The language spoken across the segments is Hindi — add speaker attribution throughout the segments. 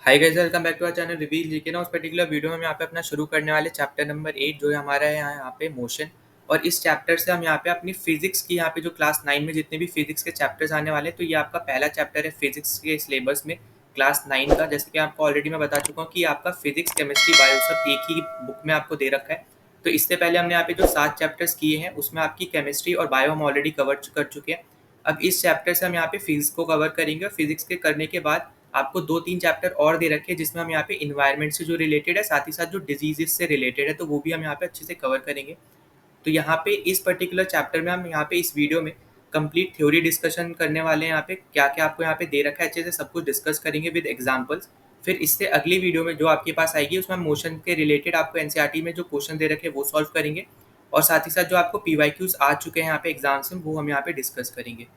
Speaker 1: Hi guys, welcome back to our channel reveal GK. ना उस पर्टिकुलर वीडियो में हम यहाँ पे अपना शुरू करने वाले चैप्टर नंबर 8 जो है हमारा है यहाँ पे मोशन। और इस चैप्टर से हम यहाँ पे अपनी फिजिक्स की यहाँ पे जो क्लास 9 में जितने भी फिजिक्स के चैप्टर्स आने वाले हैं, तो ये आपका पहला चैप्टर है फिजिक्स के सिलेबस में क्लास 9 का। जैसे कि आपको ऑलरेडी मैं बता चुका हूँ कि आपका फिजिक्स, केमिस्ट्री, बायो सब एक ही बुक में आपको दे रखा है। तो इससे पहले हमने यहाँ पे जो 7 चैप्टर्स किए हैं उसमें आपकी केमिस्ट्री और बायो हम ऑलरेडी कवर कर चुके हैं। अब इस चैप्टर से हम यहाँ पे फिजिक्स को कवर करेंगे और फिजिक्स के करने के बाद आपको 2-3 चैप्टर और दे रखे हैं जिसमें हम यहाँ पे इन्वायरमेंट से जो रिलेटेड है, साथ ही साथ जो डिजीजेस से रिलेटेड है, तो वो भी हम यहाँ पे अच्छे से कवर करेंगे। तो यहाँ पे इस पर्टिकुलर चैप्टर में हम यहाँ पे इस वीडियो में कंप्लीट थ्योरी डिस्कशन करने वाले हैं। यहाँ पे क्या क्या आपको यहाँ पे दे रखा है अच्छे से सब कुछ डिस्कस करेंगे विद एग्जांपल्स। फिर इससे अगली वीडियो में जो आपके पास आएगी उसमें मोशन के रिलेटेड आपको एनसीईआरटी में जो क्वेश्चन दे रखे हैं वो सॉल्व करेंगे। और साथ ही साथ जो आपको पीवाईक्यूज आ चुके हैं यहाँ पे एग्जाम्स में वो हम यहाँ पे डिस्कस करेंगे।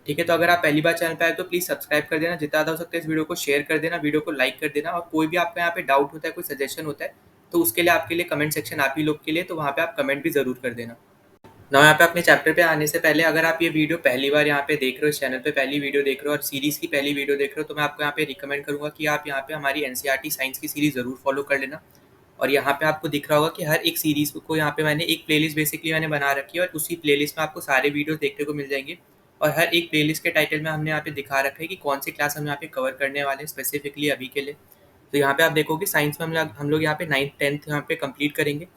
Speaker 1: ठीक है, तो अगर आप पहली बार चैनल पे आए तो प्लीज़ सब्सक्राइब कर देना, जितना ज़्यादा हो सकता है इस वीडियो को शेयर कर देना, वीडियो को लाइक कर देना। और कोई भी आपका यहाँ पे डाउट होता है, कोई सजेशन होता है, तो उसके लिए आपके लिए कमेंट सेक्शन आप ही लोग के लिए, तो वहाँ पे आप कमेंट भी ज़रूर कर देना। ना यहाँ पे अपने चैप्टर पे आने से पहले अगर आप ये वीडियो पहली बार यहाँ पे देख रहे हो, इस चैनल पे पहली वीडियो देख रहे हो और सीरीज़ की पहली वीडियो देख रहे हो, तो मैं आपको यहाँ पे रिकमेंड करूँगा कि आप यहाँ पे हमारी एनसीईआरटी साइंस की सीरीज़ ज़रूर फॉलो कर लेना। और यहाँ पे आपको दिख रहा होगा कि हर एक सीरीज़ को यहाँ पे मैंने एक प्लेलिस्ट बेसिकली मैंने बना रखी है और उसी प्लेलिस्ट में आपको सारे वीडियो देखने को मिल जाएंगे। और हर एक प्लेलिस्ट के टाइटल में हमने यहाँ पे दिखा रखा है कि कौन सी क्लास हम यहाँ पे कवर करने वाले हैं स्पेसिफिकली अभी के लिए। तो यहाँ पे आप देखोगे साइंस में हम लोग यहाँ पे 9th 10th यहाँ पे कंप्लीट करेंगे।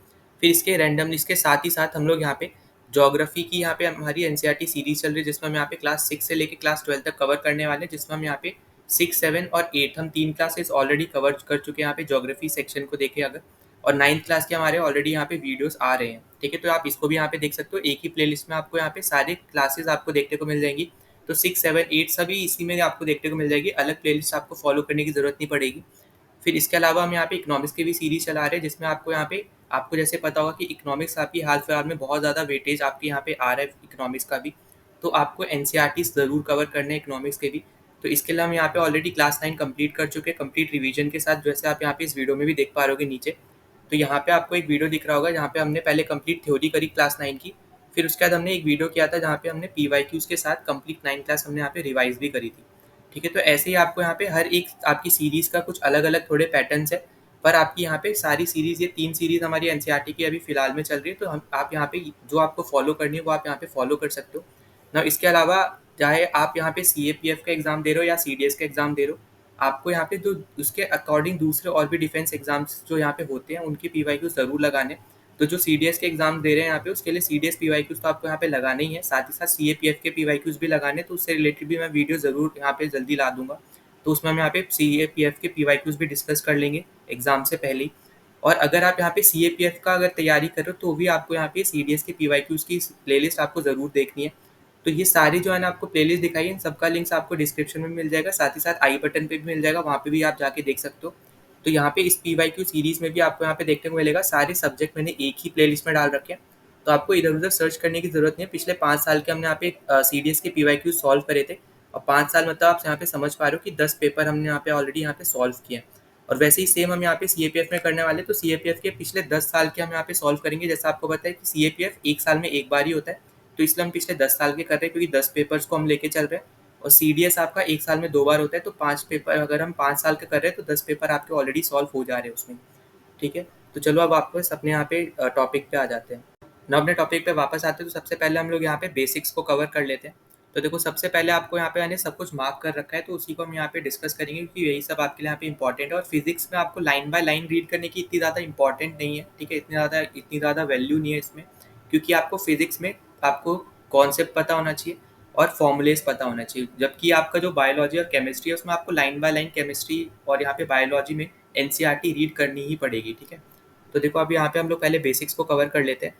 Speaker 1: फिर इसके रैंडम इसके साथ ही साथ हम लोग यहाँ पे ज्योग्राफी की यहाँ पे हमारी एनसीईआरटी सीरीज चल रही है, जिसमें हम यहाँ पे क्लास 6 से लेके क्लास 12 तक कवर करने वाले हैं। जिसमें हम यहाँ पे 6, 7 और 8 हम 3 क्लासेस ऑलरेडी कवर कर चुके हैं यहाँ पे ज्योग्राफी सेक्शन को देखें अगर। और 9th क्लास के हमारे ऑलरेडी यहाँ पे वीडियोस आ रहे हैं। ठीक है, तो आप इसको भी यहाँ पे देख सकते हो, एक ही प्लेलिस्ट में आपको यहाँ पे सारे क्लासेस आपको देखने को मिल जाएंगी। तो 6, 7, 8 सभी इसी में आपको देखने को मिल जाएगी, अलग प्लेलिस्ट आपको फॉलो करने की जरूरत नहीं पड़ेगी। फिर इसके अलावा हम यहाँ पे इकोनॉमिक्स की भी सीरीज चला रहे हैं, जिसमें आपको यहाँ पे आपको जैसे पता होगा कि इकोनॉमिक्स आपकी हाल फिलहाल में बहुत ज़्यादा वेटेज आपके यहाँ पे आ रहा है इकोनॉमिक्स का भी। तो आपको एनसीईआरटी ज़रूर कवर करने हैं इकोनॉमिक्स के भी। तो इसके लिए हम यहाँ पे ऑलरेडी क्लास 9 कंप्लीट कर चुके हैं कंप्लीट रिवीजन के साथ, जैसे आप यहाँ पे इस वीडियो में भी देख पा रहे होगे नीचे। तो यहाँ पे आपको एक वीडियो दिख रहा होगा जहाँ पे हमने पहले कंप्लीट थ्योरी करी क्लास 9 की। फिर उसके बाद हमने एक वीडियो किया था जहाँ पे हमने पीवाईक्यूज के साथ कंप्लीट 9 क्लास हमने यहाँ पे रिवाइज भी करी थी। ठीक है, तो ऐसे ही आपको यहाँ पे हर एक आपकी सीरीज़ का कुछ अलग अलग थोड़े पैटर्न्स है। पर आपकी यहाँ पे सारी सीरीज़, ये 3 सीरीज़ हमारी एनसीईआरटी की अभी फ़िलहाल में चल रही है, तो हम आप यहाँ पे जो आपको फॉलो करनी है वो आप यहाँ पे फॉलो कर सकते हो ना। इसके अलावा चाहे आप यहाँ पे सीएपीएफ का एग्ज़ाम दे रहे हो या सीडीएस का एग्ज़ाम दे रहे हो, आपको यहाँ पे जो उसके अकॉर्डिंग दूसरे और भी डिफेंस एग्जाम्स जो यहाँ पे होते हैं उनके पीवाईक्यू ज़रूर लगाने। तो जो सीडीएस के एग्जाम दे रहे हैं यहाँ पे, उसके लिए सीडीएस पीवाईक्यूज तो आपको यहाँ पे लगाने ही है, साथ ही साथ सीएपीएफ के पीवाईक्यूज भी लगाने। तो उससे रिलेटेड भी मैं वीडियो ज़रूर यहाँ पे जल्दी ला दूंगा। तो उसमें हम यहाँ पे सीएपीएफ के पीवाईक्यूज भी डिस्कस कर लेंगे एग्जाम से पहले ही। और अगर आप यहाँ पे सीएपीएफ का अगर तैयारी कर रहे हो तो भी आपको यहाँ पे सीडीएस के पीवाईक्यूज की प्लेलिस्ट आपको ज़रूर देखनी है। तो ये सारी जो है ना आपको प्लेलिस्ट दिखाई है, इन सबका लिंक्स आपको डिस्क्रिप्शन में मिल जाएगा, साथ ही साथ आई बटन पे भी मिल जाएगा, वहाँ पे भी आप जाके देख सकते हो। तो यहाँ पे इस पीवाईक्यू सीरीज में भी आपको यहाँ पे देखने को मिलेगा, सारे सब्जेक्ट मैंने एक ही प्लेलिस्ट में डाल रखे हैं। तो आपको इधर उधर सर्च करने की जरूरत नहीं है। पिछले 5 साल के हमने यहाँ पे सीडीएस के पीवाईक्यू सॉल्व करे थे। और 5 साल मतलब आप यहाँ पे समझ पा रहे हो कि 10 पेपर हमने यहाँ पे ऑलरेडी यहाँ पे सॉल्व किए हैं। और वैसे ही सेम हम यहाँ पे सीएपीएफ में करने वाले, तो सीएपीएफ के पिछले 10 साल के हम यहाँ पे सॉल्व करेंगे। जैसा आपको पता है कि सीएपीएफ एक साल में एक बार ही होता है, तो इसलिए हम पिछले 10 साल के कर रहे हैं क्योंकि 10 पेपर्स को हम लेके चल रहे हैं। और सीडीएस आपका एक साल में 2 बार होता है, तो 5 पेपर अगर हम 5 साल का कर रहे हैं तो 10 पेपर आपके ऑलरेडी सॉल्व हो जा रहे हैं उसमें। ठीक है, तो चलो अब वापस अपने यहाँ पे टॉपिक पे आ जाते हैं ना। अपने टॉपिक पे वापस आते हैं तो सबसे पहले हम लोग यहाँ पे बेसिक्स को कवर कर लेते हैं। तो देखो सबसे पहले आपको यहाँ पे मैंने सब कुछ मार्क कर रखा है, तो उसी को हम यहाँ पे डिस्कस करेंगे क्योंकि यही सब आपके लिए यहाँ पे इंपॉर्टेंट है। और फिजिक्स में आपको लाइन बाय लाइन रीड करने की इतनी ज़्यादा इंपॉर्टेंट नहीं है, ठीक है, इतनी ज़्यादा वैल्यू नहीं है इसमें। क्योंकि आपको फिजिक्स में आपको कॉन्सेप्ट पता होना चाहिए और फॉर्मूलेस पता होना चाहिए, जबकि आपका जो बायोलॉजी और केमिस्ट्री है उसमें आपको लाइन बाय लाइन केमिस्ट्री और यहाँ पे बायोलॉजी में एनसीईआरटी रीड करनी ही पड़ेगी। ठीक है, तो देखो अभी यहाँ पे हम लोग पहले बेसिक्स को कवर कर लेते हैं।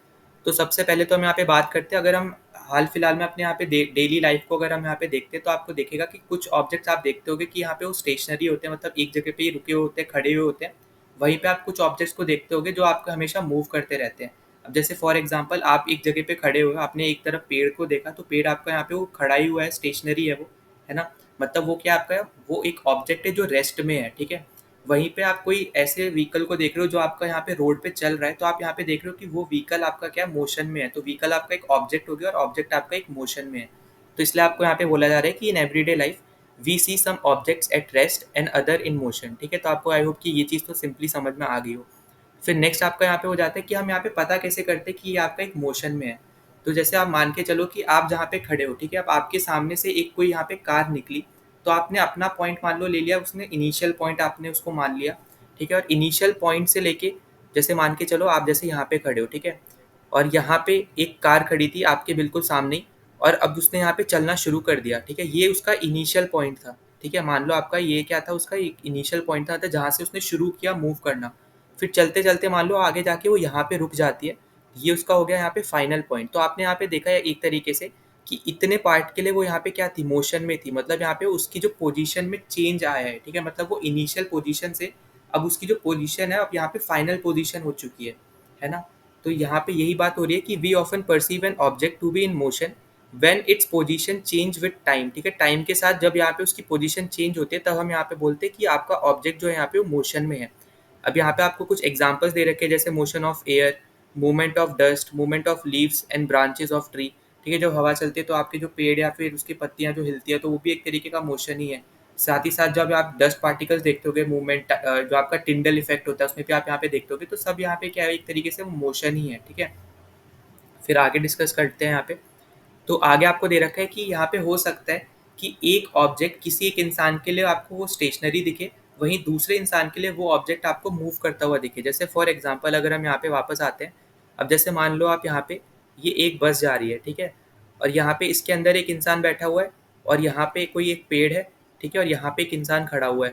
Speaker 1: तो सबसे पहले तो हम यहाँ पे बात करते हैं, अगर हम हाल फिलहाल में अपने यहाँ पे डेली लाइफ को अगर हम यहाँ पे देखते हैं तो आपको देखेगा कि कुछ ऑब्जेक्ट्स आप देखते होगे कि यहाँ पे वो स्टेशनरी होते हैं, मतलब एक जगह पे ही रुके हुए होते हैं, खड़े हुए होते हैं। वहीं पे आप कुछ ऑब्जेक्ट्स को देखते होगे जो आपको हमेशा मूव करते रहते हैं। अब जैसे फॉर एग्जांपल आप एक जगह पे खड़े हुए, आपने एक तरफ पेड़ को देखा, तो पेड़ आपका यहाँ पे वो खड़ा ही हुआ है, स्टेशनरी है वो, है ना। मतलब वो क्या आपका वो एक ऑब्जेक्ट है जो रेस्ट में है। ठीक है, वहीं पे आप कोई ऐसे व्हीकल को देख रहे हो जो आपका यहाँ पे रोड पे चल रहा है, तो आप यहाँ पे देख रहे हो कि वो व्हीकल आपका क्या मोशन में है। तो व्हीकल आपका एक ऑब्जेक्ट हो गया और ऑब्जेक्ट आपका एक मोशन में है। तो इसलिए आपको यहाँ पे बोला जा रहा है कि in everyday life we see some objects at rest and other in motion. ठीक है, तो आपको आई होप कि ये चीज़ तो सिंपली समझ में आ गई हो। फिर नेक्स्ट आपका यहाँ पे हो जाता है कि हम यहाँ पे पता कैसे करते हैं कि ये आपका एक मोशन में है। तो जैसे आप मान के चलो कि आप जहाँ पे खड़े हो, ठीक है, अब आपके सामने से एक कोई यहाँ पे कार निकली, तो आपने अपना पॉइंट मान लो ले लिया, उसने इनिशियल पॉइंट आपने उसको मान लिया। ठीक है, और इनिशियल पॉइंट से लेके जैसे मान के चलो आप जैसे यहाँ पे खड़े हो, ठीक है, और यहाँ पे एक कार खड़ी थी आपके बिल्कुल सामने ही, और अब उसने यहाँ पे चलना शुरू कर दिया। ठीक है, ये उसका इनिशियल पॉइंट था। ठीक है, मान लो आपका ये क्या था, उसका एक इनिशियल पॉइंट था जहाँ से उसने शुरू किया मूव करना। फिर चलते चलते मान लो आगे जाके वो यहाँ पे रुक जाती है, ये उसका हो गया यहाँ पे फाइनल पॉइंट। तो आपने यहाँ पे देखा है एक तरीके से कि इतने पार्ट के लिए वो यहाँ पे क्या थी, मोशन में थी, मतलब यहाँ पे उसकी जो पोजीशन में चेंज आया है। ठीक है, मतलब वो इनिशियल पोजीशन से अब उसकी जो पोजीशन है अब यहाँ पे फाइनल पोजीशन हो चुकी है ना। तो यहाँ पे यही बात हो रही है कि we often perceive an object to be in motion when its position change with time. ठीक है, टाइम के साथ जब यहाँ पे उसकी पोजीशन चेंज होती है तब हम यहाँ पे बोलते हैं कि आपका ऑब्जेक्ट जो है यहाँ पे वो मोशन में है। अब यहाँ पे आपको कुछ एग्जांपल्स दे रखे हैं, जैसे motion of air, movement of dust, movement of leaves and branches of tree. ठीक है, जब हवा चलती है तो आपके जो पेड़ या फिर उसकी पत्तियां जो हिलती है तो वो भी एक तरीके का मोशन ही है। साथ ही साथ जब आप डस्ट पार्टिकल्स देखते होगे, मूवमेंट जो आपका टिंडल इफेक्ट होता है उसमें भी आप यहाँ पे देखते होगे, तो सब यहाँ पे क्या है, एक तरीके से वो मोशन ही है। ठीक है, फिर आगे डिस्कस करते हैं यहाँ पे। तो आगे आपको दे रखा है कि यहाँ पे हो सकता है कि एक ऑब्जेक्ट किसी एक इंसान के लिए आपको वो स्टेशनरी दिखे, वहीं दूसरे इंसान के लिए वो ऑब्जेक्ट आपको मूव करता हुआ दिखे। जैसे फॉर एग्जांपल अगर हम यहाँ पे वापस आते हैं, अब जैसे मान लो आप यहाँ पे ये एक बस जा रही है, ठीक है, और यहाँ पे इसके अंदर एक इंसान बैठा हुआ है, और यहाँ पे कोई एक पेड़ है, ठीक है, और यहाँ पे एक इंसान खड़ा हुआ है।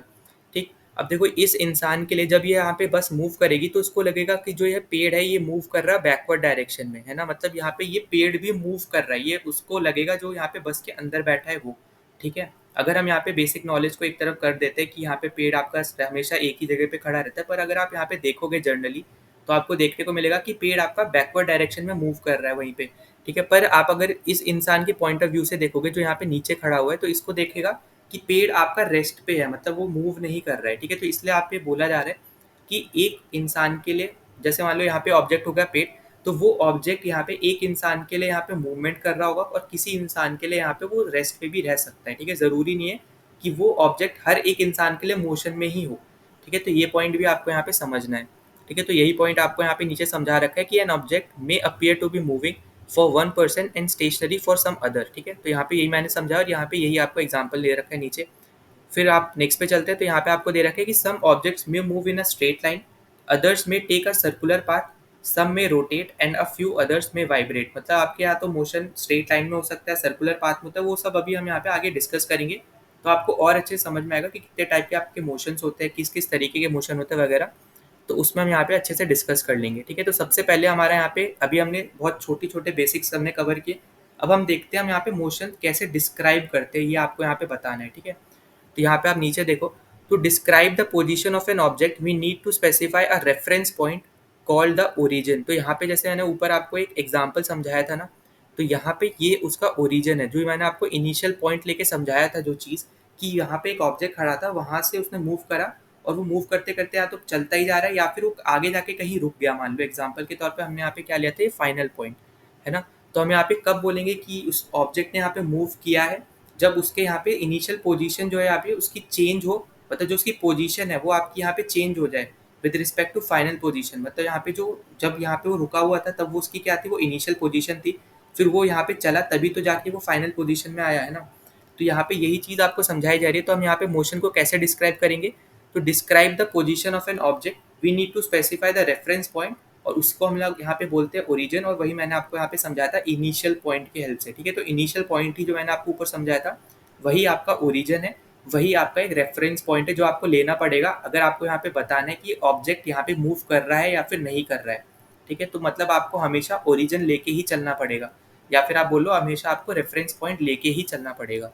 Speaker 1: ठीक, अब देखो इस इंसान के लिए जब ये यहाँ पे बस मूव करेगी तो उसको लगेगा कि जो ये पेड़ है ये मूव कर रहा है बैकवर्ड डायरेक्शन में, है ना, मतलब यहाँ पे ये पेड़ भी मूव कर रहा है, ये उसको लगेगा जो यहाँ पे बस के अंदर बैठा है वो। ठीक है, अगर हम यहाँ पे बेसिक नॉलेज को एक तरफ कर देते हैं कि यहाँ पे पेड़ आपका हमेशा एक ही जगह पे खड़ा रहता है, पर अगर आप यहाँ पे देखोगे जर्नली तो आपको देखने को मिलेगा कि पेड़ आपका बैकवर्ड डायरेक्शन में मूव कर रहा है वहीं पे। ठीक है, पर आप अगर इस इंसान के पॉइंट ऑफ व्यू से देखोगे जो यहाँ पे नीचे खड़ा हुआ है, तो इसको देखेगा कि पेड़ आपका रेस्ट पे है, मतलब वो मूव नहीं कर रहा है। ठीक है, तो इसलिए आप पे बोला जा रहा है कि एक इंसान के लिए, जैसे मान लो यहाँ पे ऑब्जेक्ट होगा पेड़, तो वो ऑब्जेक्ट यहाँ पे एक इंसान के लिए यहाँ पे मूवमेंट कर रहा होगा और किसी इंसान के लिए यहाँ पे वो रेस्ट पे भी रह सकता है। ठीक है, ज़रूरी नहीं है कि वो ऑब्जेक्ट हर एक इंसान के लिए मोशन में ही हो। ठीक है, तो ये पॉइंट भी आपको यहाँ पे समझना है। ठीक है, तो यही पॉइंट आपको यहाँ पे नीचे समझा रखा है कि an object may appear to be moving for one person and stationary for some other. ठीक है, तो यहाँ पे यही मैंने समझा और यहाँ पे यही आपको एग्जाम्पल दे रखा है नीचे। फिर आप नेक्स्ट पे चलते हैं, तो यहाँ पे आपको दे रखा है कि सम ऑब्जेक्ट्स में move in a straight line, others में टेक अ सर्कुलर पाथ, सम में rotate and a few others में वाइब्रेट। मतलब आपके यहाँ तो मोशन स्ट्रेट लाइन में हो सकता है, सर्कुलर पाथ में होता है, वो सब अभी हम यहाँ पे आगे डिस्कस करेंगे। तो आपको और अच्छे से समझ में आएगा कि कितने टाइप के आपके मोशंस होते हैं, किस किस तरीके के मोशन होते हैं वगैरह, तो उसमें हम यहाँ पे अच्छे से डिस्कस कर लेंगे। ठीक है, तो सबसे पहले हमारा यहाँ पे अभी हमने बहुत छोटे छोटे बेसिक्स हमने कवर किए। अब हम देखते हैं हम यहाँ पे मोशन कैसे डिस्क्राइब करते हैं, ये आपको यहाँ पे बताना है। ठीक है, तो यहाँ पे आप नीचे देखो, to describe the position of an object we need to specify a reference point called the origin. तो यहाँ पे जैसे मैंने ऊपर आपको एक एग्जांपल समझाया था ना, तो यहाँ पे ये उसका ओरिजिन है, जो मैंने आपको इनिशियल पॉइंट लेके समझाया था, जो चीज़ कि यहाँ पे एक ऑब्जेक्ट खड़ा था, वहाँ से उसने मूव करा और वो मूव करते करते या तो चलता ही जा रहा है या फिर वो आगे जाके कहीं रुक गया। मान लो एग्जाम्पल के तौर पर हमने यहाँ पे क्या लिया था, ये फाइनल पॉइंट है ना। तो हम यहाँ पे कब बोलेंगे कि उस ऑब्जेक्ट ने यहाँ पे मूव किया है, जब उसके यहाँ पे इनिशियल पोजीशन जो है यहाँ पे उसकी चेंज हो, मतलब जो उसकी पोजीशन है वो आपकी यहाँ पे चेंज हो जाए with respect to final position. मतलब यहाँ पे जो जब यहाँ पे वो रुका हुआ था तब वो उसकी क्या थी, वो इनिशियल पोजीशन थी, फिर वो यहाँ पे चला तभी तो जाके वो फाइनल पोजीशन में आया है ना। तो यहाँ पे यही चीज़ आपको समझाई जा रही है। तो हम यहाँ पे मोशन को कैसे डिस्क्राइब करेंगे, तो describe the position of an object we need to specify the reference point, और उसको हम लोग यहाँ पे बोलते हैं ओरिजिन, और वही मैंने आपको यहाँ पे समझाया था इनिशियल पॉइंट की हेल्प से। ठीक है, तो इनिशियल पॉइंट ही जो मैंने आपको ऊपर समझाया था वही आपका ओरिजिन है, वही आपका एक रेफरेंस पॉइंट है जो आपको लेना पड़ेगा अगर आपको यहाँ पे बताना है कि ऑब्जेक्ट यहाँ पे मूव कर रहा है या फिर नहीं कर रहा है। ठीक है, तो मतलब आपको हमेशा ओरिजिन लेके ही चलना पड़ेगा, या फिर आप बोलो हमेशा आपको रेफरेंस पॉइंट लेके ही चलना पड़ेगा।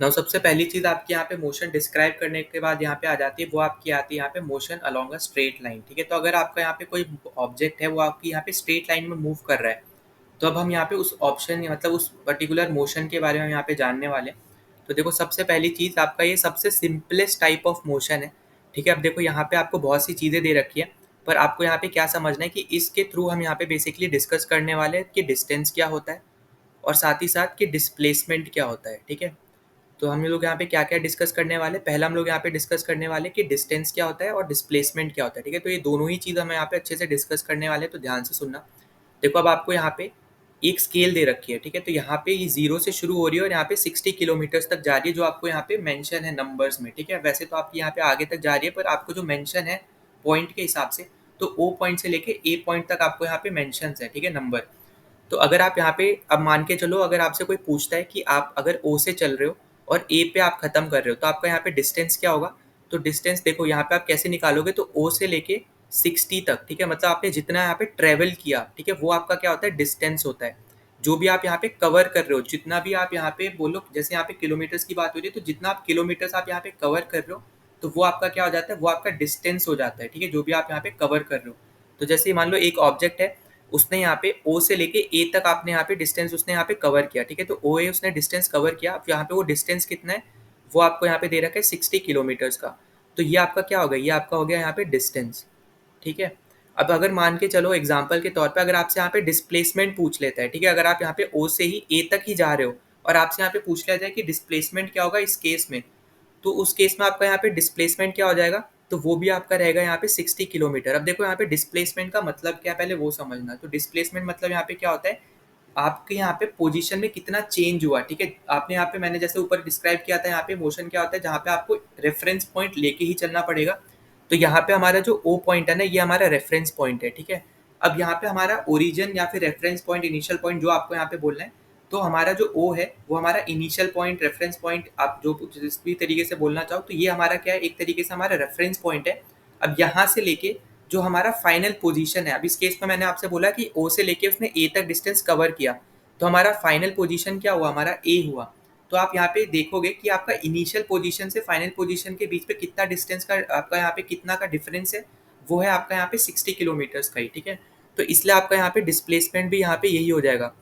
Speaker 1: नाउ सबसे पहली चीज़ आपकी यहाँ पे मोशन डिस्क्राइब करने के बाद यहाँ पे आ जाती है, वो आपकी आती है यहाँ पे motion along a straight line. ठीक है, तो अगर आपका यहाँ पे कोई ऑब्जेक्ट है वो आपकी यहाँ पे स्ट्रेट लाइन में मूव कर रहा है, तो अब हम यहाँ पे उस ऑप्शन मतलब उस पर्टिकुलर मोशन के बारे में यहाँ पे जानने वाले हैं। तो देखो सबसे पहली चीज़ आपका ये सबसे सिंपलेस्ट टाइप ऑफ मोशन है। ठीक है, अब देखो यहाँ पे आपको बहुत सी चीज़ें दे रखी है, पर आपको यहाँ पे क्या समझना है कि इसके थ्रू हम यहाँ पे बेसिकली डिस्कस करने वाले हैं कि डिस्टेंस क्या होता है और साथ ही साथ कि डिस्प्लेसमेंट क्या होता है। ठीक है, तो हम लोग यहाँ पे क्या-क्या डिस्कस करने वाले हैं, पहला हम लोग यहाँ पे डिस्कस करने वाले हैं कि डिस्टेंस क्या होता है और डिस्प्लेसमेंट क्या होता है, ठीक है? तो ये दोनों ही चीज़ हम यहाँ पे अच्छे से डिस्कस करने वाले हैं, तो ध्यान से सुनना। देखो अब आपको यहाँ पे एक स्केल दे रखी है, ठीक है? तो यहाँ पे ये 0 से शुरू हो रही है और यहाँ पे 60 किलोमीटर्स तक जा रही है, जो आपको यहाँ पे मेंशन है नंबर्स में, ठीक है? वैसे तो आपकी यहाँ पे आगे तक जा रही है, पर आपको जो मेंशन है पॉइंट के हिसाब से, तो ओ पॉइंट से लेके ए पॉइंट तक आपको यहाँ पे मेंशन्स है, ठीक है? नंबर। तो अगर आप यहाँ पे अब मान के चलो, अगर आपसे कोई पूछता है कि आप अगर ओ से चल रहे हो और ए पे आप खत्म कर रहे हो, तो आपका यहाँ पे डिस्टेंस क्या होगा? तो डिस्टेंस देखो यहाँ पे आप कैसे निकालोगे, तो ओ से लेके 60 तक, ठीक है? मतलब आपने जितना यहाँ पे ट्रेवल किया, ठीक है, वो आपका क्या होता है? डिस्टेंस होता है। जो भी आप यहाँ पे कवर कर रहे हो, जितना भी आप यहाँ पे बोलो, जैसे यहाँ पे किलोमीटर्स की बात हो रही है, तो जितना आप किलोमीटर्स आप यहाँ पे कवर कर रहे हो, तो वो आपका क्या हो जाता है? वो आपका डिस्टेंस हो जाता है, ठीक है? जो भी आप यहाँ पे कवर कर रहे हो। तो जैसे मान लो एक ऑब्जेक्ट है, उसने यहाँ पे ओ से लेके ए तक आपने यहाँ पे डिस्टेंस उसने यहाँ पे कवर किया, ठीक है? तो ओ ए उसने डिस्टेंस कवर किया, अब यहाँ पे वो डिस्टेंस कितना है, वो आपको यहाँ पे दे रखा है 60 किलोमीटर्स का। तो ये आपका क्या हो गया? ये आपका हो गया यहाँ पे डिस्टेंस, ठीक है? अब अगर मान के चलो एग्जाम्पल के तौर पे, अगर आपसे यहाँ पे डिस्प्लेसमेंट पूछ लेता है, ठीक है? अगर आप यहाँ पे ओ से ही ए तक ही जा रहे हो और आपसे यहाँ पे पूछ लिया जाए कि डिस्प्लेसमेंट क्या होगा इस केस में, तो उस केस में आपका यहाँ पे डिस्प्लेसमेंट क्या हो जाएगा? तो वो भी आपका रहेगा यहाँ पे 60 किलोमीटर। अब देखो यहाँ पे डिस्प्लेसमेंट का मतलब क्या है, पहले वो समझना। तो डिस्प्लेसमेंट मतलब यहाँ पे क्या होता है, आपके यहाँ पे पोजीशन में कितना चेंज हुआ, ठीक है? आपने यहाँ पे मैंने जैसे ऊपर डिस्क्राइब किया था, यहाँ पे मोशन क्या होता है, जहाँ पे आपको रेफरेंस पॉइंट लेके ही चलना पड़ेगा। तो यहाँ पे हमारा जो ओ पॉइंट है ना, ये हमारा रेफरेंस पॉइंट है, ठीक है? अब यहाँ पे हमारा ओरिजिन या फिर रेफरेंस पॉइंट, इनिशियल पॉइंट जो आपको यहाँ पे बोलना है, तो हमारा जो ओ है वो हमारा इनिशियल पॉइंट, रेफरेंस पॉइंट, आप जो जिस भी तरीके से बोलना चाहो, तो ये हमारा क्या है, एक तरीके से हमारा रेफरेंस पॉइंट है। अब यहाँ से लेके जो हमारा फाइनल पोजीशन है, अब इस केस में मैंने आपसे बोला कि ओ से लेके उसने ए तक डिस्टेंस कवर किया, तो हमारा फाइनल पोजीशन क्या हुआ, हमारा ए हुआ। तो आप यहाँ पे देखोगे कि आपका इनिशियल पोजीशन से फाइनल पोजीशन के बीच पे कितना डिस्टेंस का आपका यहाँ पे कितना का डिफरेंस है, वो है आपका यहाँ पे 60 किलोमीटर्स का ही, ठीक है? तो इसलिए आपका यहाँ पे डिस्प्लेसमेंट भी यहाँ पे यही हो जाएगा।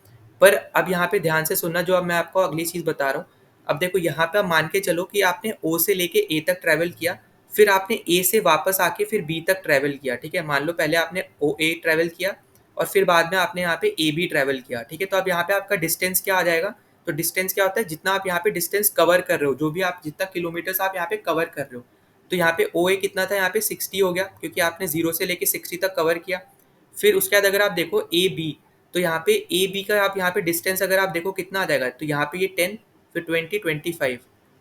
Speaker 1: पर अब यहाँ पे ध्यान से सुनना, जो अब मैं आपको अगली चीज़ बता रहा हूँ। अब देखो यहाँ पे आप मान के चलो कि आपने ओ से लेके ए तक ट्रैवल किया, फिर आपने ए से वापस आके फिर बी तक ट्रैवल किया, ठीक है? मान लो पहले आपने ओ ए ट्रैवल किया और फिर बाद में आपने यहाँ पे ए बी ट्रैवल किया, ठीक है? तो अब यहाँ पे आपका डिस्टेंस क्या आ जाएगा? तो डिस्टेंस क्या होता है, जितना आप यहाँ पे डिस्टेंस कवर कर रहे हो, जो भी आप जितना किलोमीटर्स आप यहाँ पे कवर कर रहे हो। तो यहाँ पे ओ ए कितना था, यहाँ पे 60 हो गया, क्योंकि आपने 0 से लेके 60 तक कवर किया। फिर उसके बाद अगर आप देखो ए बी, तो यहाँ पे ए बी का आप यहाँ पे डिस्टेंस अगर आप देखो कितना आ जाएगा, तो यहाँ पे ये 10, फिर 20, 25,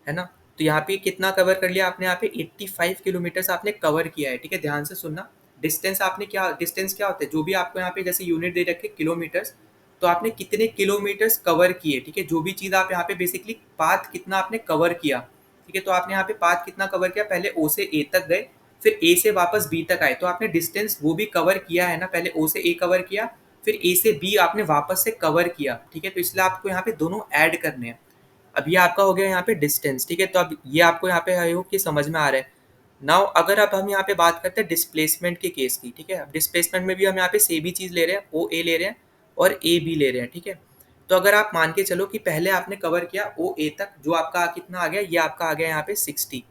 Speaker 1: है ना? तो यहाँ पे कितना कवर कर लिया आपने, यहाँ पे 85 किलोमीटर्स आपने कवर किया है, ठीक है? ध्यान से सुनना। डिस्टेंस आपने क्या, डिस्टेंस क्या होता है, जो भी आपको यहाँ पे जैसे यूनिट दे रखे किलोमीटर्स, तो आपने कितने किलोमीटर्स कवर किए, ठीक है? जो भी चीज़ आप यहाँ पे बेसिकली पाथ कितना आपने कवर किया, ठीक है? तो आपने यहाँ पे पाथ कितना कवर किया, पहले ओ से ए तक गए, फिर ए से वापस बी तक आए, तो आपने डिस्टेंस वो भी कवर किया है ना, पहले ओ से ए कवर किया, फिर ए से बी आपने वापस से कवर किया, ठीक है? तो इसलिए आपको यहाँ पे दोनों ऐड करने हैं। अब ये आपका हो गया यहाँ पे डिस्टेंस, ठीक है? तो अब ये आपको यहाँ पे आई होप कि समझ में आ रहा है। नाउ अगर अब हम यहाँ पे बात करते हैं डिस्प्लेसमेंट के केस की, ठीक है? अब डिस्प्लेसमेंट में भी हम यहाँ पे सेम ही चीज़ ले रहे हैं, ओ ए ले रहे हैं और ए बी ले रहे हैं, ठीक है? तो अगर आप मान के चलो कि पहले आपने कवर किया ओ ए तक, जो आपका कितना आ गया, ये आपका आ गया यहाँ पे 60,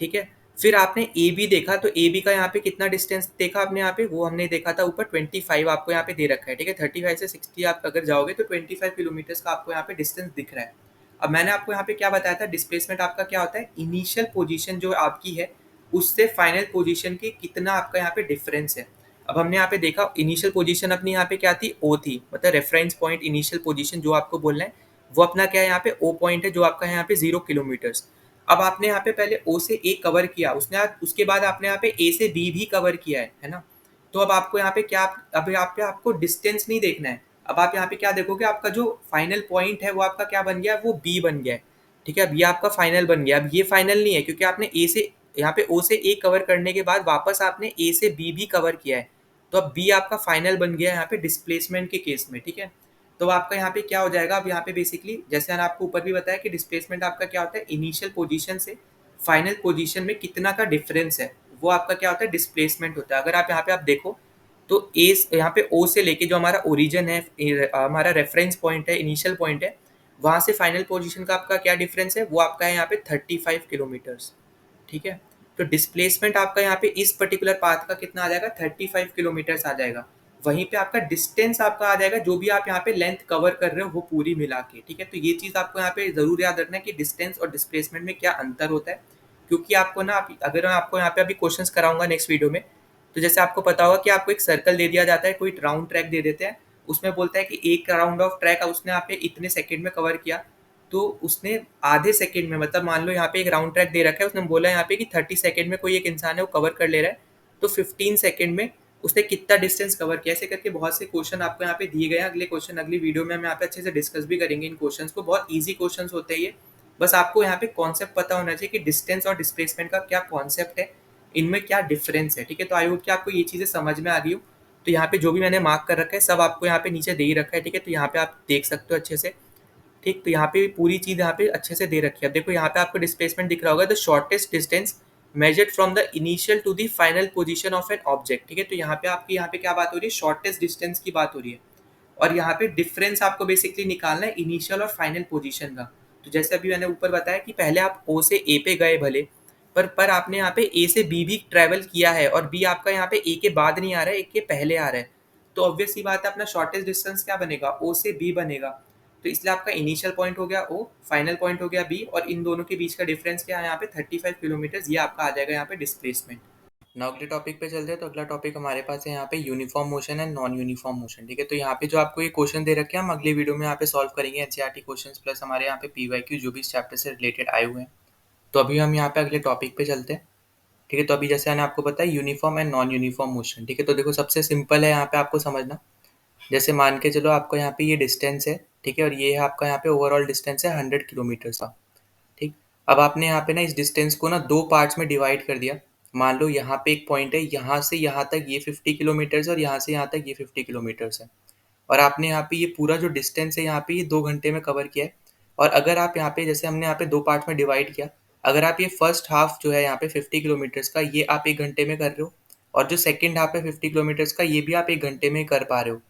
Speaker 1: ठीक है? फिर आपने ए बी देखा, तो ए बी का यहाँ पे कितना डिस्टेंस देखा आपने यहाँ पे, वो हमने देखा था ऊपर 25 आपको यहाँ पे दे रखा है, ठीक है? 35 से 60 आप अगर जाओगे तो 25 किलोमीटर्स का आपको यहाँ पे डिस्टेंस दिख रहा है। अब मैंने आपको यहाँ पे क्या बताया था, डिस्प्लेसमेंट आपका क्या होता है, इनिशियल पोजीशन जो आपकी है उससे फाइनल पोजीशन की कितना आपका यहाँ पे डिफरेंस है। अब हमने यहाँ पे देखा इनिशियल पोजीशन अपनी यहाँ पे क्या थी, ओ थी, मतलब रेफरेंस पॉइंट इनिशियल पोजीशन जो आपको बोलना है वो अपना क्या है, यहाँ पे ओ पॉइंट है, जो आपका है यहाँ पे 0 किलोमीटर्स। अब आपने यहाँ पे पहले ओ से ए कवर किया, उसके बाद आपने यहाँ पे ए से बी भी कवर किया है ना? तो अब आपको यहाँ पे क्या, अब यहाँ पे आपको डिस्टेंस नहीं देखना है, अब आप यहाँ पे क्या देखोगे, आपका जो फाइनल पॉइंट है वो आपका क्या बन गया, वो बी बन गया है, ठीक है? अब ये आपका फाइनल बन गया। अब ये फाइनल नहीं है, क्योंकि आपने ए से यहाँ पे ओ से ए कवर करने के बाद वापस आपने ए से बी भी कवर किया है, तो अब बी आपका फाइनल बन गया है यहाँ पे डिस्प्लेसमेंट के केस में, ठीक है? तो आपका यहाँ पे क्या हो जाएगा, अब यहाँ पे बेसिकली जैसे मैंने आपको ऊपर भी बताया कि डिस्प्लेसमेंट आपका क्या होता है, इनिशियल पोजीशन से फाइनल पोजीशन में कितना का डिफरेंस है, वो आपका क्या होता है, डिस्प्लेसमेंट होता है। अगर आप यहाँ पे आप देखो तो ए यहाँ पे ओ से लेके जो हमारा ओरिजिन है, हमारा रेफरेंस पॉइंट है, इनिशियल पॉइंट है, वहाँ से फाइनल पोजीशन का आपका क्या डिफरेंस है, वो आपका है यहाँ पे 35 किलोमीटर्स, ठीक है? तो डिस्प्लेसमेंट आपका यहाँ पे इस पर्टिकुलर पाथ का कितना आ जाएगा, 35 किलोमीटर्स आ जाएगा। वहीं पे आपका डिस्टेंस आपका आ जाएगा, जो भी आप यहाँ पे लेंथ कवर कर रहे हो वो पूरी मिला के, ठीक है। तो ये चीज़ आपको यहाँ पे ज़रूर याद रखना है कि डिस्टेंस और डिस्प्लेसमेंट में क्या अंतर होता है, क्योंकि आपको ना अगर मैं आपको यहाँ पे अभी क्वेश्चंस कराऊंगा नेक्स्ट वीडियो में, तो जैसे आपको पता होगा कि आपको एक सर्कल दे दिया जाता है, कोई राउंड ट्रैक दे देते हैं, उसमें बोलता है कि एक राउंड ऑफ ट्रैक उसने यहाँ पे इतने सेकंड में कवर किया, तो उसने आधे सेकंड में, मतलब मान लो यहाँ पे एक राउंड ट्रैक दे रखा है, उसने बोला यहाँ पे कि 30 सेकंड में कोई एक इंसान है वो कवर कर ले रहा है, तो 15 सेकंड में उसने कितना डिस्टेंस कवर किया। ऐसे करके बहुत से क्वेश्चन आपको यहाँ पे दिए गए हैं। अगले क्वेश्चन अगली वीडियो में हम यहाँ पे अच्छे से डिस्कस भी करेंगे इन क्वेश्चंस को। बहुत ईजी क्वेश्चंस होते हैं ये, बस आपको यहाँ पे कॉन्सेप्ट पता होना चाहिए कि डिस्टेंस और डिस्प्लेसमेंट का क्या कॉन्सेप्ट है, इनमें क्या डिफरेंस है, ठीक है। तो आई होप कि आपको ये चीज़ें समझ में आ गई हो। तो यहाँ पे जो भी मैंने मार्क कर रखा है सब आपको यहाँ पे नीचे दे ही रखा है, ठीक है। तो यहाँ पे आप देख सकते हो अच्छे से, ठीक। तो यहाँ पे पूरी चीज़ यहाँ पे अच्छे से दे रखी है। अब देखो यहाँ पे आपको डिस्प्लेसमेंट दिख रहा होगा, the shortest distance measured from the initial to the final position of an object, ठीक है। तो यहाँ पे आपकी यहाँ पे क्या बात हो रही है, शॉर्टेस्ट डिस्टेंस की बात हो रही है। और यहाँ पे डिफरेंस आपको बेसिकली निकालना है इनिशियल और फाइनल पोजीशन का। तो जैसे अभी मैंने ऊपर बताया कि पहले आप ओ से ए पे गए भले, पर आपने यहाँ पे ए से बी भी ट्रैवल किया है, और बी आपका यहाँ पे ए के बाद नहीं आ रहा है, ए के पहले आ रहा है। तो ऑब्वियस सी बात है अपना शॉर्टेस्ट डिस्टेंस क्या बनेगा, ओ से बी बनेगा। तो इसलिए आपका इनिशियल पॉइंट हो गया ओ, फाइनल पॉइंट हो गया बी, और इन दोनों के बीच का डिफरेंस क्या है यहाँ पे 35 किलोमीटर, ये आपका आ जाएगा यहाँ पे डिस्प्लेसमेंट। नाउ अगले टॉपिक पे चलते हैं। तो अगला टॉपिक हमारे पास है यहाँ पे uniform motion and non uniform motion, ठीक है। तो यहाँ पे जो आपको ये क्वेश्चन दे रखे हैं हम अगली वीडियो में यहाँ पे सॉल्व करेंगे, एनसीईआरटी क्वेश्चंस प्लस हमारे यहाँ पे पीवाईक्यू जो भी इस चैप्टर से रिलेटेड आए हुए हैं। तो अभी हम यहाँ पे अगले टॉपिक पे चलते हैं, ठीक है। तो अभी जैसे मैंने आपको बताया uniform and non uniform motion, ठीक है। तो देखो सबसे सिंपल है यहाँ पे आपको समझना, जैसे मान के चलो आपको यहाँ पे ये डिस्टेंस है, ठीक है, और ये है आपका यहाँ पे ओवरऑल डिस्टेंस है 100 किलोमीटर का, ठीक। अब आपने यहाँ पे ना इस डिस्टेंस को ना दो पार्ट्स में डिवाइड कर दिया। मान लो यहाँ पे एक पॉइंट है, यहाँ से यहाँ तक ये 50 किलोमीटर्स है, और यहाँ से यहाँ तक ये 50 किलोमीटर्स है, और आपने यहाँ पे ये पूरा जो डिस्टेंस है यहाँ पे ये 2 घंटे में कवर किया है। और अगर आप यहाँ पे जैसे हमने यहाँ पे दो पार्ट में डिवाइड किया, अगर आप ये फर्स्ट हाफ जो है यहाँ पे 50 किलोमीटर्स का ये आप 1 घंटे में कर रहे हो, और जो सेकेंड हाफ है 50 किलोमीटर्स का ये भी आप 1 घंटे में कर पा रहे हो।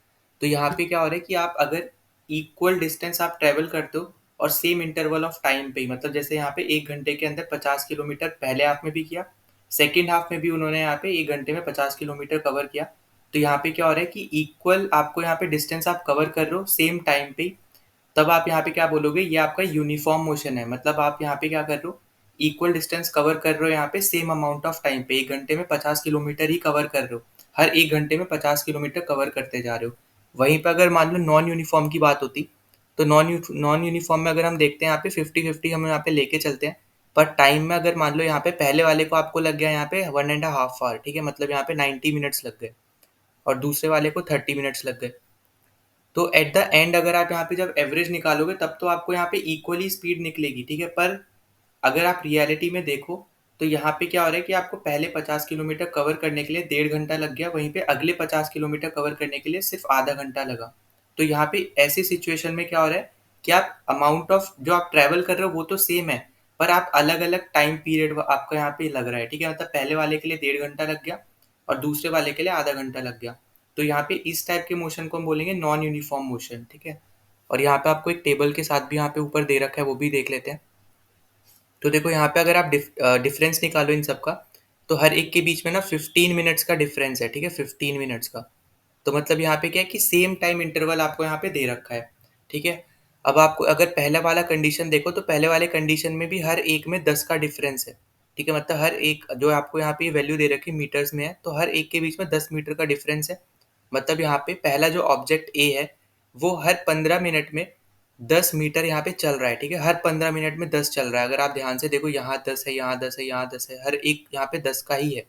Speaker 1: तो यहाँ पे क्या हो रहा है कि आप अगर इक्वल डिस्टेंस आप ट्रेवल करते हो और सेम इंटरवल ऑफ टाइम पे ही, मतलब जैसे यहाँ पे 1 घंटे के अंदर 50 किलोमीटर पहले हाफ में भी किया, सेकेंड हाफ में भी उन्होंने यहाँ पे 1 घंटे में 50 किलोमीटर कवर किया। तो यहाँ पे क्या हो रहा है कि इक्वल आपको यहाँ पे डिस्टेंस आप कवर कर रहे हो सेम टाइम पे, तब आप यहाँ पे क्या बोलोगे, ये आपका यूनिफॉर्म मोशन है। मतलब आप यहाँ पे क्या कर रहे हो, इक्वल डिस्टेंस कवर कर रहे हो यहाँ पे सेम अमाउंट ऑफ टाइम पे, 1 घंटे में 50 किलोमीटर ही कवर कर रहे हो, हर 1 घंटे में 50 किलोमीटर कवर करते जा रहे हो। वहीं पर अगर मान लो नॉन यूनिफॉर्म की बात होती, तो नॉन यूनिफॉर्म में अगर हम देखते हैं यहाँ पे 50-50 हम यहाँ पे लेके चलते हैं, पर टाइम में अगर मान लो यहाँ पे पहले वाले को आपको लग गया यहाँ पे 1.5 आवर, ठीक है, मतलब यहाँ पे 90 मिनट्स लग गए, और दूसरे वाले को 30 मिनट्स लग गए। तो एट द एंड अगर आप यहाँ पे जब एवरेज निकालोगे तब तो आपको यहाँ पे इक्वली स्पीड निकलेगी, ठीक है। पर अगर आप रियलिटी में देखो तो यहाँ पे क्या हो रहा है कि आपको पहले 50 किलोमीटर कवर करने के लिए 1.5 घंटा लग गया, वहीं पे अगले 50 किलोमीटर कवर करने के लिए सिर्फ आधा घंटा लगा। तो यहाँ पे ऐसी सिचुएशन में क्या हो रहा है कि आप अमाउंट ऑफ जो आप ट्रैवल कर रहे हो वो तो सेम है, पर आप अलग अलग टाइम पीरियड आपका यहाँ पे लग रहा है, ठीक है। मतलब पहले वाले के लिए 1.5 घंटा लग गया और दूसरे वाले के लिए आधा घंटा लग गया। तो यहाँ पे इस टाइप के मोशन को हम बोलेंगे नॉन यूनिफॉर्म मोशन, ठीक है। और यहाँ पे आपको एक टेबल के साथ भी यहाँ पे ऊपर दे रखा है, वो भी देख लेते हैं। तो देखो यहाँ पे अगर आप डिफरेंस निकालो इन सब का, तो हर एक के बीच में ना 15 मिनट्स का डिफरेंस है, ठीक है, 15 मिनट्स का। तो मतलब यहाँ पे क्या है कि सेम टाइम इंटरवल आपको यहाँ पे दे रखा है, ठीक है। अब आपको अगर पहला वाला कंडीशन देखो तो पहले वाले कंडीशन में भी हर एक में 10 का डिफरेंस है, ठीक है। मतलब हर एक जो आपको यहाँ पे वैल्यू दे रखी मीटर्स में है, तो हर एक के बीच में 10 मीटर का डिफरेंस है। मतलब यहाँ पे पहला जो ऑब्जेक्ट ए है वो हर 15 मिनट में 10 मीटर यहाँ पे चल रहा है, ठीक है। हर 15 मिनट में 10 चल रहा है। अगर आप ध्यान से देखो यहाँ 10 है, यहाँ 10 है, यहाँ 10 है, हर एक यहाँ पे 10 का ही है।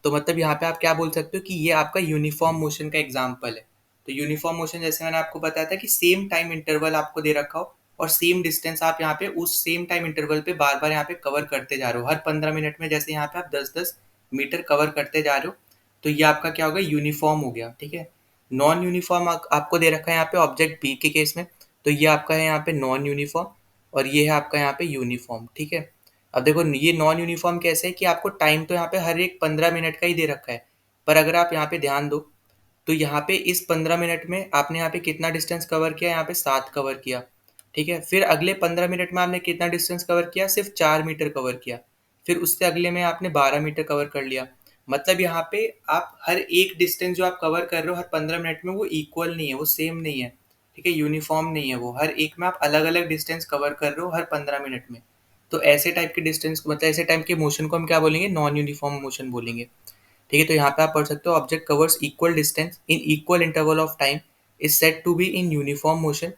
Speaker 1: तो मतलब यहाँ पे आप क्या बोल सकते हो कि ये आपका यूनिफॉर्म मोशन का एग्जाम्पल है। तो यूनिफॉर्म मोशन जैसे मैंने आपको बताया था कि सेम टाइम इंटरवल आपको दे रखा हो और सेम डिस्टेंस आप यहाँ पे उस सेम टाइम इंटरवल पे बार बार यहाँ पे कवर करते जा रहे हो, हर 15 मिनट में जैसे यहाँ पे आप 10-10 मीटर कवर करते जा रहे हो। तो ये आपका क्या होगा, यूनिफॉर्म हो गया, ठीक है। नॉन यूनिफॉर्म आपको दे रखा है यहाँ पे ऑब्जेक्ट बी के केस में, तो ये आपका है यहाँ पे नॉन यूनिफॉर्म, और ये है आपका यहाँ पे यूनिफॉर्म, ठीक है। अब देखो ये नॉन यूनिफॉर्म कैसे है कि आपको टाइम तो यहाँ पे हर एक 15 मिनट का ही दे रखा है, पर अगर आप यहाँ पे ध्यान दो तो यहाँ पे इस 15 मिनट में आपने यहाँ पे कितना डिस्टेंस कवर किया, यहाँ पे 7 कवर किया, ठीक है। फिर अगले 15 मिनट में आपने कितना डिस्टेंस कवर किया, सिर्फ 4 मीटर कवर किया। फिर उससे अगले में आपने 12 मीटर कवर कर लिया। मतलब यहाँ पे आप हर एक डिस्टेंस जो आप कवर कर रहे हो हर 15 मिनट में वो इक्वल नहीं है, वो सेम नहीं है, ठीक है, यूनिफॉर्म नहीं है, वो हर एक में आप अलग अलग डिस्टेंस कवर कर रहे हो हर 15 मिनट में। तो ऐसे टाइप के डिस्टेंस मतलब ऐसे टाइप के मोशन को हम क्या बोलेंगे, नॉन यूनिफॉर्म मोशन बोलेंगे। ठीक है, तो यहाँ पे आप पढ़ सकते हो object covers equal distance in equal interval of time is said to be in uniform motion.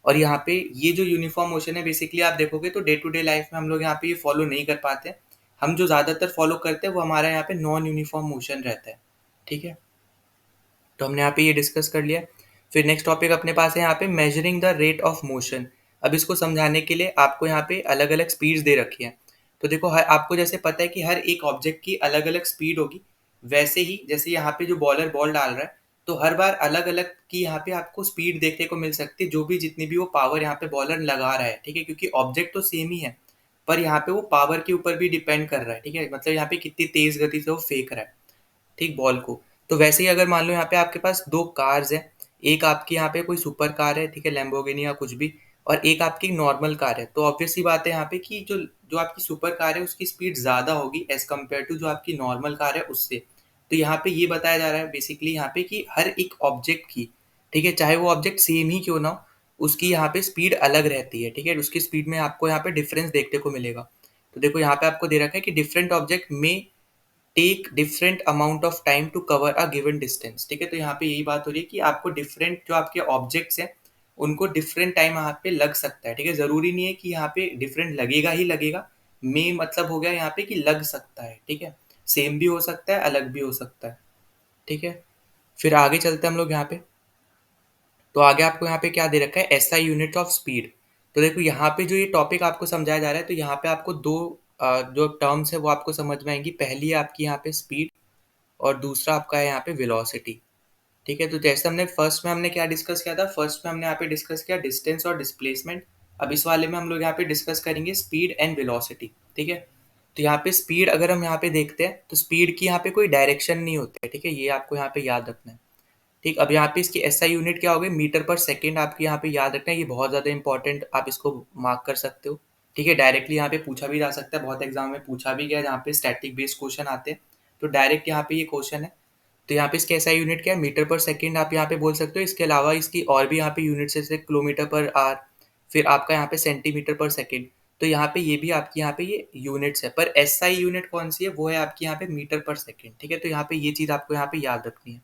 Speaker 1: और यहाँ पे ये जो यूनिफॉर्म मोशन है बेसिकली आप देखोगे तो डे टू डे लाइफ में हम लोग यहाँ पे ये फॉलो नहीं कर पाते। हम जो ज़्यादातर फॉलो करते हैं वो हमारा यहाँ पे नॉन यूनिफॉर्म मोशन रहता है। ठीक है, तो हमने यहाँ पे ये डिस्कस कर लिया। फिर नेक्स्ट टॉपिक अपने पास है यहाँ पे measuring the rate of motion. अब इसको समझाने के लिए आपको यहाँ पे अलग अलग स्पीड्स दे रखी है। तो देखो हर आपको जैसे पता है कि हर एक ऑब्जेक्ट की अलग अलग स्पीड होगी, वैसे ही जैसे यहाँ पे जो बॉलर बॉल डाल रहा है तो हर बार अलग अलग की यहाँ पे आपको स्पीड देखने को मिल सकती है, जो भी जितनी भी वो पावर यहाँ पे बॉलर लगा रहा है। ठीक है, क्योंकि ऑब्जेक्ट तो सेम ही है, पर यहाँ पे वो पावर के ऊपर भी डिपेंड कर रहा है। ठीक है, मतलब यहाँ पे कितनी तेज गति से वो फेंक रहा है, ठीक, बॉल को। तो वैसे ही अगर मान लो यहाँ पे आपके पास दो कार्स हैं, एक आपकी यहाँ पे कोई सुपर कार है, ठीक है, लैम्बोर्गिनी या कुछ भी, और एक आपकी नॉर्मल कार है, तो ऑब्वियस सी बात है यहाँ पे कि जो जो आपकी सुपर कार है उसकी स्पीड ज़्यादा होगी एज कम्पेयर टू जो आपकी नॉर्मल कार है उससे। तो यहाँ पे ये बताया जा रहा है बेसिकली यहाँ पे कि हर एक ऑब्जेक्ट की, ठीक है, चाहे वो ऑब्जेक्ट सेम ही क्यों ना हो, उसकी यहाँ पे स्पीड अलग रहती है। ठीक है, उसकी स्पीड में आपको यहाँ पे डिफरेंस देखने को मिलेगा। तो देखो यहाँ पे आपको दे रखा है कि different object may take different amount of time to cover a given distance. ठीक है, तो यहाँ पे यही बात हो रही है कि आपको डिफरेंट जो आपके ऑब्जेक्ट्स हैं उनको डिफरेंट टाइम यहाँ पे लग सकता है। ठीक है, जरूरी नहीं है कि यहाँ पे डिफरेंट लगेगा ही लगेगा, मे मतलब हो गया यहाँ पे कि लग सकता है। ठीक है, सेम भी हो सकता है, अलग भी हो सकता है। ठीक है, फिर आगे चलते हैं हम लोग यहाँ पे। तो आगे आपको यहाँ पे क्या दे रखा है, एसआई यूनिट ऑफ स्पीड। तो देखो यहाँ पे जो ये टॉपिक आपको समझाया जा रहा है, तो यहाँ पे आपको दो जो टर्म्स है वो आपको समझ में आएंगी। पहली है आपकी यहाँ पे स्पीड और दूसरा आपका है यहाँ पे वेलोसिटी। ठीक है, तो जैसे हमने फर्स्ट में हमने क्या डिस्कस किया था, फर्स्ट में हमने यहाँ पे डिस्कस किया डिस्टेंस और डिस्प्लेसमेंट। अब इस वाले में हम लोग यहाँ पे डिस्कस करेंगे स्पीड एंड वेलोसिटी। ठीक है, तो यहाँ पे स्पीड अगर हम यहाँ पे देखते हैं तो स्पीड की यहाँ पे कोई डायरेक्शन नहीं होती है। ठीक है, ये आपको यहाँ पे याद रखना है। ठीक, अब यहाँ पे इसकी एसआई यूनिट क्या होगी, मीटर पर सेकेंड आपके यहाँ पे याद रखना है, ये बहुत ज़्यादा इंपॉर्टेंट, आप इसको मार्क कर सकते हो। ठीक है, डायरेक्टली यहाँ पे पूछा भी जा सकता है, बहुत एग्जाम में पूछा भी गया है जहाँ पे स्टैटिक बेस्ड क्वेश्चन आते हैं, तो डायरेक्ट यहाँ पे ये क्वेश्चन है। तो यहाँ पे इसकी एसआई यूनिट क्या है, मीटर पर सेकेंड आप यहाँ पे बोल सकते हो। इसके अलावा इसकी और भी यहाँ पे यूनिट्स जैसे किलोमीटर पर आवर, फिर आपका यहाँ पे सेंटीमीटर पर सेकेंड। तो यहाँ पे ये भी आपकी यहाँ पे ये यूनिट्स है, पर एसआई यूनिट कौन सी है, वो है आपकी यहाँ पे मीटर पर सेकेंड। ठीक है, तो यहाँ पे ये चीज़ आपको यहाँ पे याद रखनी है।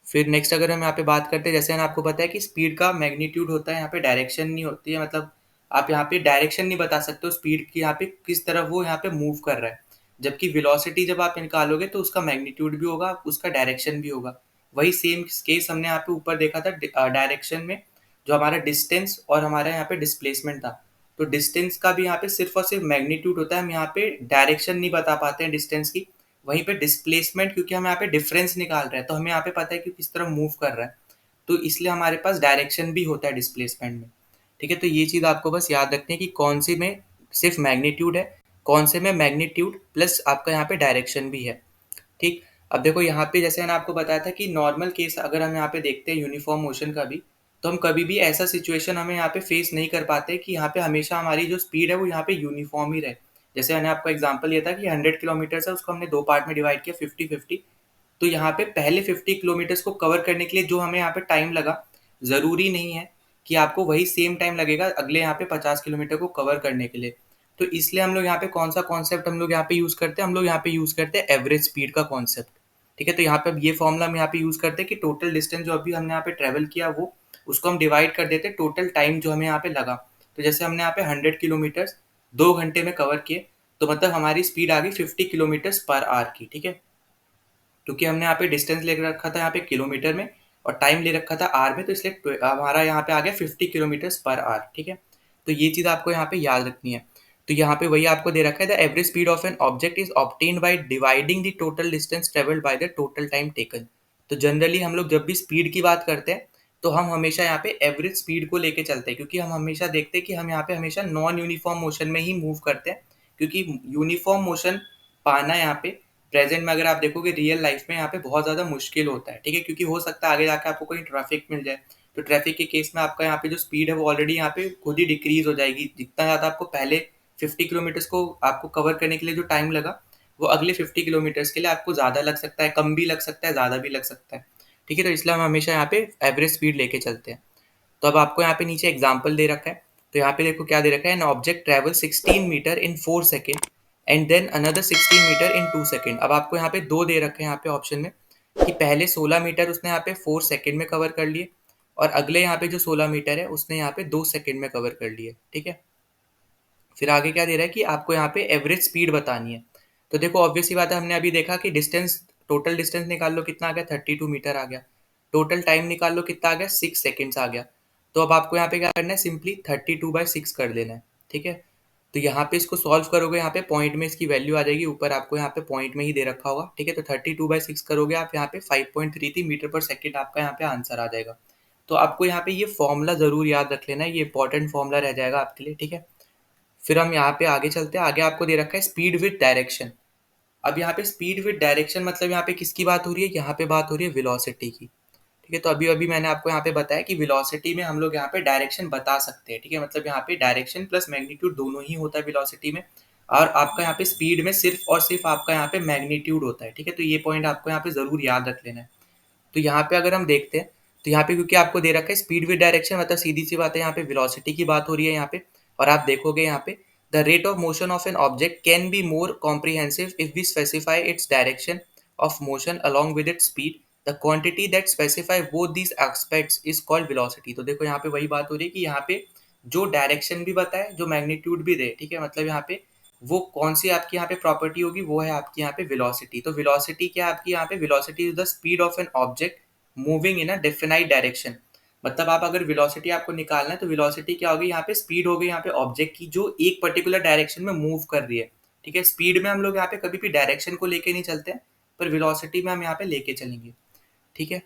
Speaker 1: फिर नेक्स्ट अगर हम यहाँ पे बात करते हैं, जैसे मैंने आपको बताया कि स्पीड का मैग्नीट्यूड होता है, यहाँ पे डायरेक्शन नहीं होती है, मतलब आप यहाँ पे डायरेक्शन नहीं बता सकते हो स्पीड की यहाँ पे किस तरफ वो यहाँ पे मूव कर रहा है। जबकि वेलोसिटी जब आप निकालोगे तो उसका मैग्नीट्यूड भी होगा, उसका डायरेक्शन भी होगा। वही सेम केस हमने यहाँ पे ऊपर देखा था डायरेक्शन में, जो हमारा डिस्टेंस और हमारा यहाँ पे डिस्प्लेसमेंट था। तो डिस्टेंस का भी यहाँ पे सिर्फ और सिर्फ मैग्नीट्यूड होता है, हम यहाँ पे डायरेक्शन नहीं बता पाते हैं डिस्टेंस की। वहीं पे डिस्प्लेसमेंट, क्योंकि हम यहाँ पे डिफरेंस निकाल रहे हैं तो हमें यहाँ पे पता है कि किस तरह मूव कर रहा है, तो इसलिए हमारे पास डायरेक्शन भी होता है डिस्प्लेसमेंट में। ठीक है, तो ये चीज़ आपको बस याद रखनी है कि कौन सी में सिर्फ मैग्नीट्यूड है, कौन से में मैग्नीट्यूड प्लस आपका यहाँ पे डायरेक्शन भी है। ठीक, अब देखो यहाँ पे जैसे मैंने आपको बताया था कि नॉर्मल केस अगर हम यहाँ पे देखते हैं यूनिफॉर्म मोशन का भी, तो हम कभी भी ऐसा सिचुएशन हमें यहाँ पे फेस नहीं कर पाते कि यहाँ पे हमेशा हमारी जो स्पीड है वो यहाँ पे यूनिफॉर्म ही रहे। जैसे मैंने आपको एग्जांपल लिया था कि 100 किलोमीटर है, उसको हमने दो पार्ट में डिवाइड किया 50-50। तो यहाँ पे पहले 50 किलोमीटर्स को कवर करने के लिए जो हमें यहाँ पे टाइम लगा, ज़रूरी नहीं है कि आपको वही सेम टाइम लगेगा अगले यहाँ पे 50 किलोमीटर को कवर करने के लिए। तो इसलिए हम लोग यहाँ पे कौन सा कॉन्सेप्ट हम लोग यहाँ पे यूज़ करते हैं, हम लोग यहाँ पे यूज़ करते हैं एवरेज स्पीड का कॉन्सेप्ट। ठीक है, तो यहाँ पे अब ये फॉर्मूला हम यहाँ पे यूज़ करते हैं कि टोटल डिस्टेंस जो अभी हमने यहाँ पे ट्रेवल किया वो उसको हम डिवाइड कर देते हैं टोटल टाइम जो हमें यहाँ पे लगा। तो जैसे हमने यहाँ पे 100 किलोमीटर्स 2 घंटे में कवर किए, तो मतलब हमारी स्पीड आ गई 50 किलोमीटर्स पर आवर की। ठीक है, क्योंकि हमने यहाँ पे डिस्टेंस ले रखा था यहाँ पे किलोमीटर में और टाइम ले रखा था आर में, तो इसलिए हमारा यहाँ पे आ गया 50 किलोमीटर्स पर आवर। ठीक है, तो ये चीज़ आपको यहाँ पे याद रखनी है। तो यहाँ पे वही आपको दे रखा है, the average speed of an object is obtained by dividing the total distance travelled by the total time taken. तो जनरली हम लोग जब भी स्पीड की बात करते हैं तो हम हमेशा यहाँ पे एवरेज स्पीड को लेके चलते हैं, क्योंकि हम हमेशा देखते हैं कि हम यहाँ पे हमेशा नॉन यूनिफॉर्म मोशन में ही मूव करते हैं। क्योंकि यूनिफॉर्म मोशन पाना यहाँ पे प्रेजेंट में अगर आप देखोगे रियल लाइफ में यहाँ पे बहुत ज़्यादा मुश्किल होता है। ठीक है, क्योंकि हो सकता है आगे जाके आपको कोई ट्रैफिक मिल जाए, तो ट्रैफिक के केस में आपका यहाँ पे जो स्पीड है वो ऑलरेडी यहाँ पे खुद ही डिक्रीज हो जाएगी। जितना ज़्यादा आपको पहले 50 किलोमीटर्स को आपको कवर करने के लिए जो टाइम लगा, वो अगले 50 किलोमीटर्स के लिए आपको ज़्यादा लग सकता है, कम भी लग सकता है, ज़्यादा भी लग सकता है। ठीक है, तो इसलिए हम हमेशा यहाँ पे एवरेज स्पीड लेके चलते हैं। तो अब आपको यहाँ पे नीचे एग्जाम्पल दे रखा है, तो यहाँ पे देखो क्या दे रखा है, an object travel 16 metre in 4 second and then another 16 metre in 2 second. अब आपको यहाँ पे दो दे रखे हैं यहाँ पे ऑप्शन में, कि पहले 16 मीटर उसने यहाँ पे 4 सेकेंड में कवर कर लिए, और अगले यहाँ पे जो 16 मीटर है उसने यहाँ पे 2 सेकेंड में कवर कर लिए। ठीक है, फिर आगे क्या दे रहा है कि आपको यहाँ पे एवरेज स्पीड बतानी है। तो देखो ऑब्वियस सी बात है, हमने अभी देखा कि डिस्टेंस, टोटल डिस्टेंस निकाल लो कितना आ गया, 32 मीटर आ गया। टोटल टाइम निकाल लो कितना आ गया, 6 सेकेंड्स आ गया। तो अब आपको यहाँ पे क्या करना है, सिंपली 32/6 कर देना है। ठीक है, तो यहाँ पे इसको सॉल्व करोगे, यहाँ पे पॉइंट में इसकी वैल्यू आ जाएगी, ऊपर आपको यहाँ पे पॉइंट में ही दे रखा होगा। ठीक है, तो 32/6 करोगे आप, यहाँ पे 5.33 मीटर पर सेकेंड आपका यहाँ पे आंसर आ जाएगा। तो आपको यहाँ पे ये फॉर्मूला जरूर याद रख लेना है, ये इंपॉर्टेंट फॉर्मूला रह जाएगा आपके लिए। ठीक है, फिर हम यहाँ पे आगे चलते हैं। आगे आपको दे रखा है स्पीड विद डायरेक्शन। अब यहाँ पे स्पीड विद डायरेक्शन मतलब यहाँ पे किसकी बात हो रही है, यहाँ पे बात हो रही है वेलोसिटी की। ठीक है, तो अभी अभी मैंने आपको यहाँ पे बताया कि वेलोसिटी में हम लोग यहाँ पे डायरेक्शन बता सकते हैं। ठीक है, मतलब यहाँ पे डायरेक्शन प्लस मैग्नीट्यूड दोनों ही होता है वेलोसिटी में, और आपका यहाँ पे स्पीड में सिर्फ और सिर्फ आपका यहाँ पे मैग्नीट्यूड होता है। ठीक है, तो ये पॉइंट आपको यहाँ पे जरूर याद रख लेना है। तो यहाँ पे अगर हम देखते हैं, तो यहाँ पे क्योंकि आपको दे रखा है स्पीड विद डायरेक्शन, मतलब सीधी सी बात है, यहाँ पे वेलोसिटी की बात हो रही है यहाँ पे। और आप देखोगे यहाँ पे, the rate of motion of an object can be more comprehensive if we specify its direction of motion along with its speed. The quantity that specify both these aspects is called velocity. तो देखो यहाँ पे वही बात हो रही है कि यहाँ पे जो डायरेक्शन भी बताए, जो मैग्नीट्यूड भी दे। ठीक है, मतलब यहाँ पे वो कौन सी आपकी यहाँ पे प्रॉपर्टी होगी, वो है आपकी यहाँ पे वेलोसिटी। तो वेलोसिटी क्या है आपकी यहाँ पे, velocity is the speed of an object moving in a definite direction. मतलब आप अगर वेलोसिटी आपको निकालना है, तो वेलोसिटी क्या होगी, यहाँ पे स्पीड होगी यहाँ पे ऑब्जेक्ट की, जो एक पर्टिकुलर डायरेक्शन में मूव कर रही है। ठीक है, स्पीड में हम लोग यहाँ पे कभी भी डायरेक्शन को लेके नहीं चलते हैं, पर वेलोसिटी में हम यहाँ पे लेके चलेंगे। ठीक है,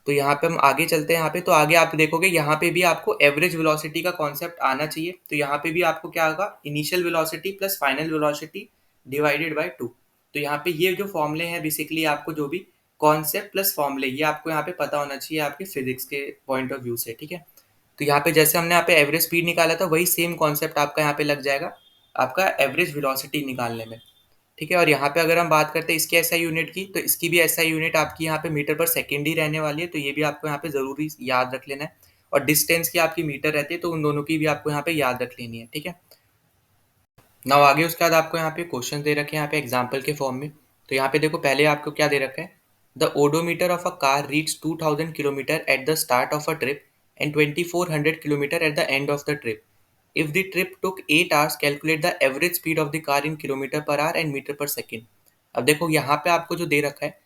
Speaker 1: तो यहाँ पे हम आगे चलते हैं। यहाँ पे तो आगे आप देखोगे, यहाँ पे भी आपको एवरेज वेलोसिटी का कॉन्सेप्ट आना चाहिए। तो यहाँ पे भी आपको क्या होगा, initial velocity plus final velocity divided by 2। तो यहाँ पे ये जो फॉर्मूले हैं, बेसिकली आपको जो भी कॉन्सेप्ट प्लस फॉर्मूले, ये आपको यहाँ पे पता होना चाहिए आपके फिजिक्स के पॉइंट ऑफ व्यू से। ठीक है, तो यहाँ पे जैसे हमने यहाँ पे एवरेज स्पीड निकाला था, वही सेम कॉन्सेप्ट आपका यहाँ पे लग जाएगा आपका एवरेज वेलोसिटी निकालने में। ठीक है, और यहाँ पे अगर हम बात करते हैं इसके एसआई यूनिट की, तो इसकी भी एसआई यूनिट आपकी यहाँ पे मीटर पर सेकेंड ही रहने वाली है। तो ये भी आपको यहाँ पे जरूरी याद रख लेना है। और डिस्टेंस की आपकी मीटर रहती है, तो उन दोनों की भी आपको यहाँ पे याद रख लेनी है। ठीक है, नाउ आगे उसके बाद आपको यहाँ पे क्वेश्चन दे रखे हैं यहाँ पे एग्जाम्पल के फॉर्म में। तो यहाँ पे देखो, पहले आपको क्या दे रखा है, the odometer of a car reach 2000 kilometre at the start of a trip and 2400 kilometre at the end of the trip. If the trip took 8 hours, calculate the average speed of the car in kilometre per hour and metre per second. अब देखो यहाँ पे आपको जो दे रखा है,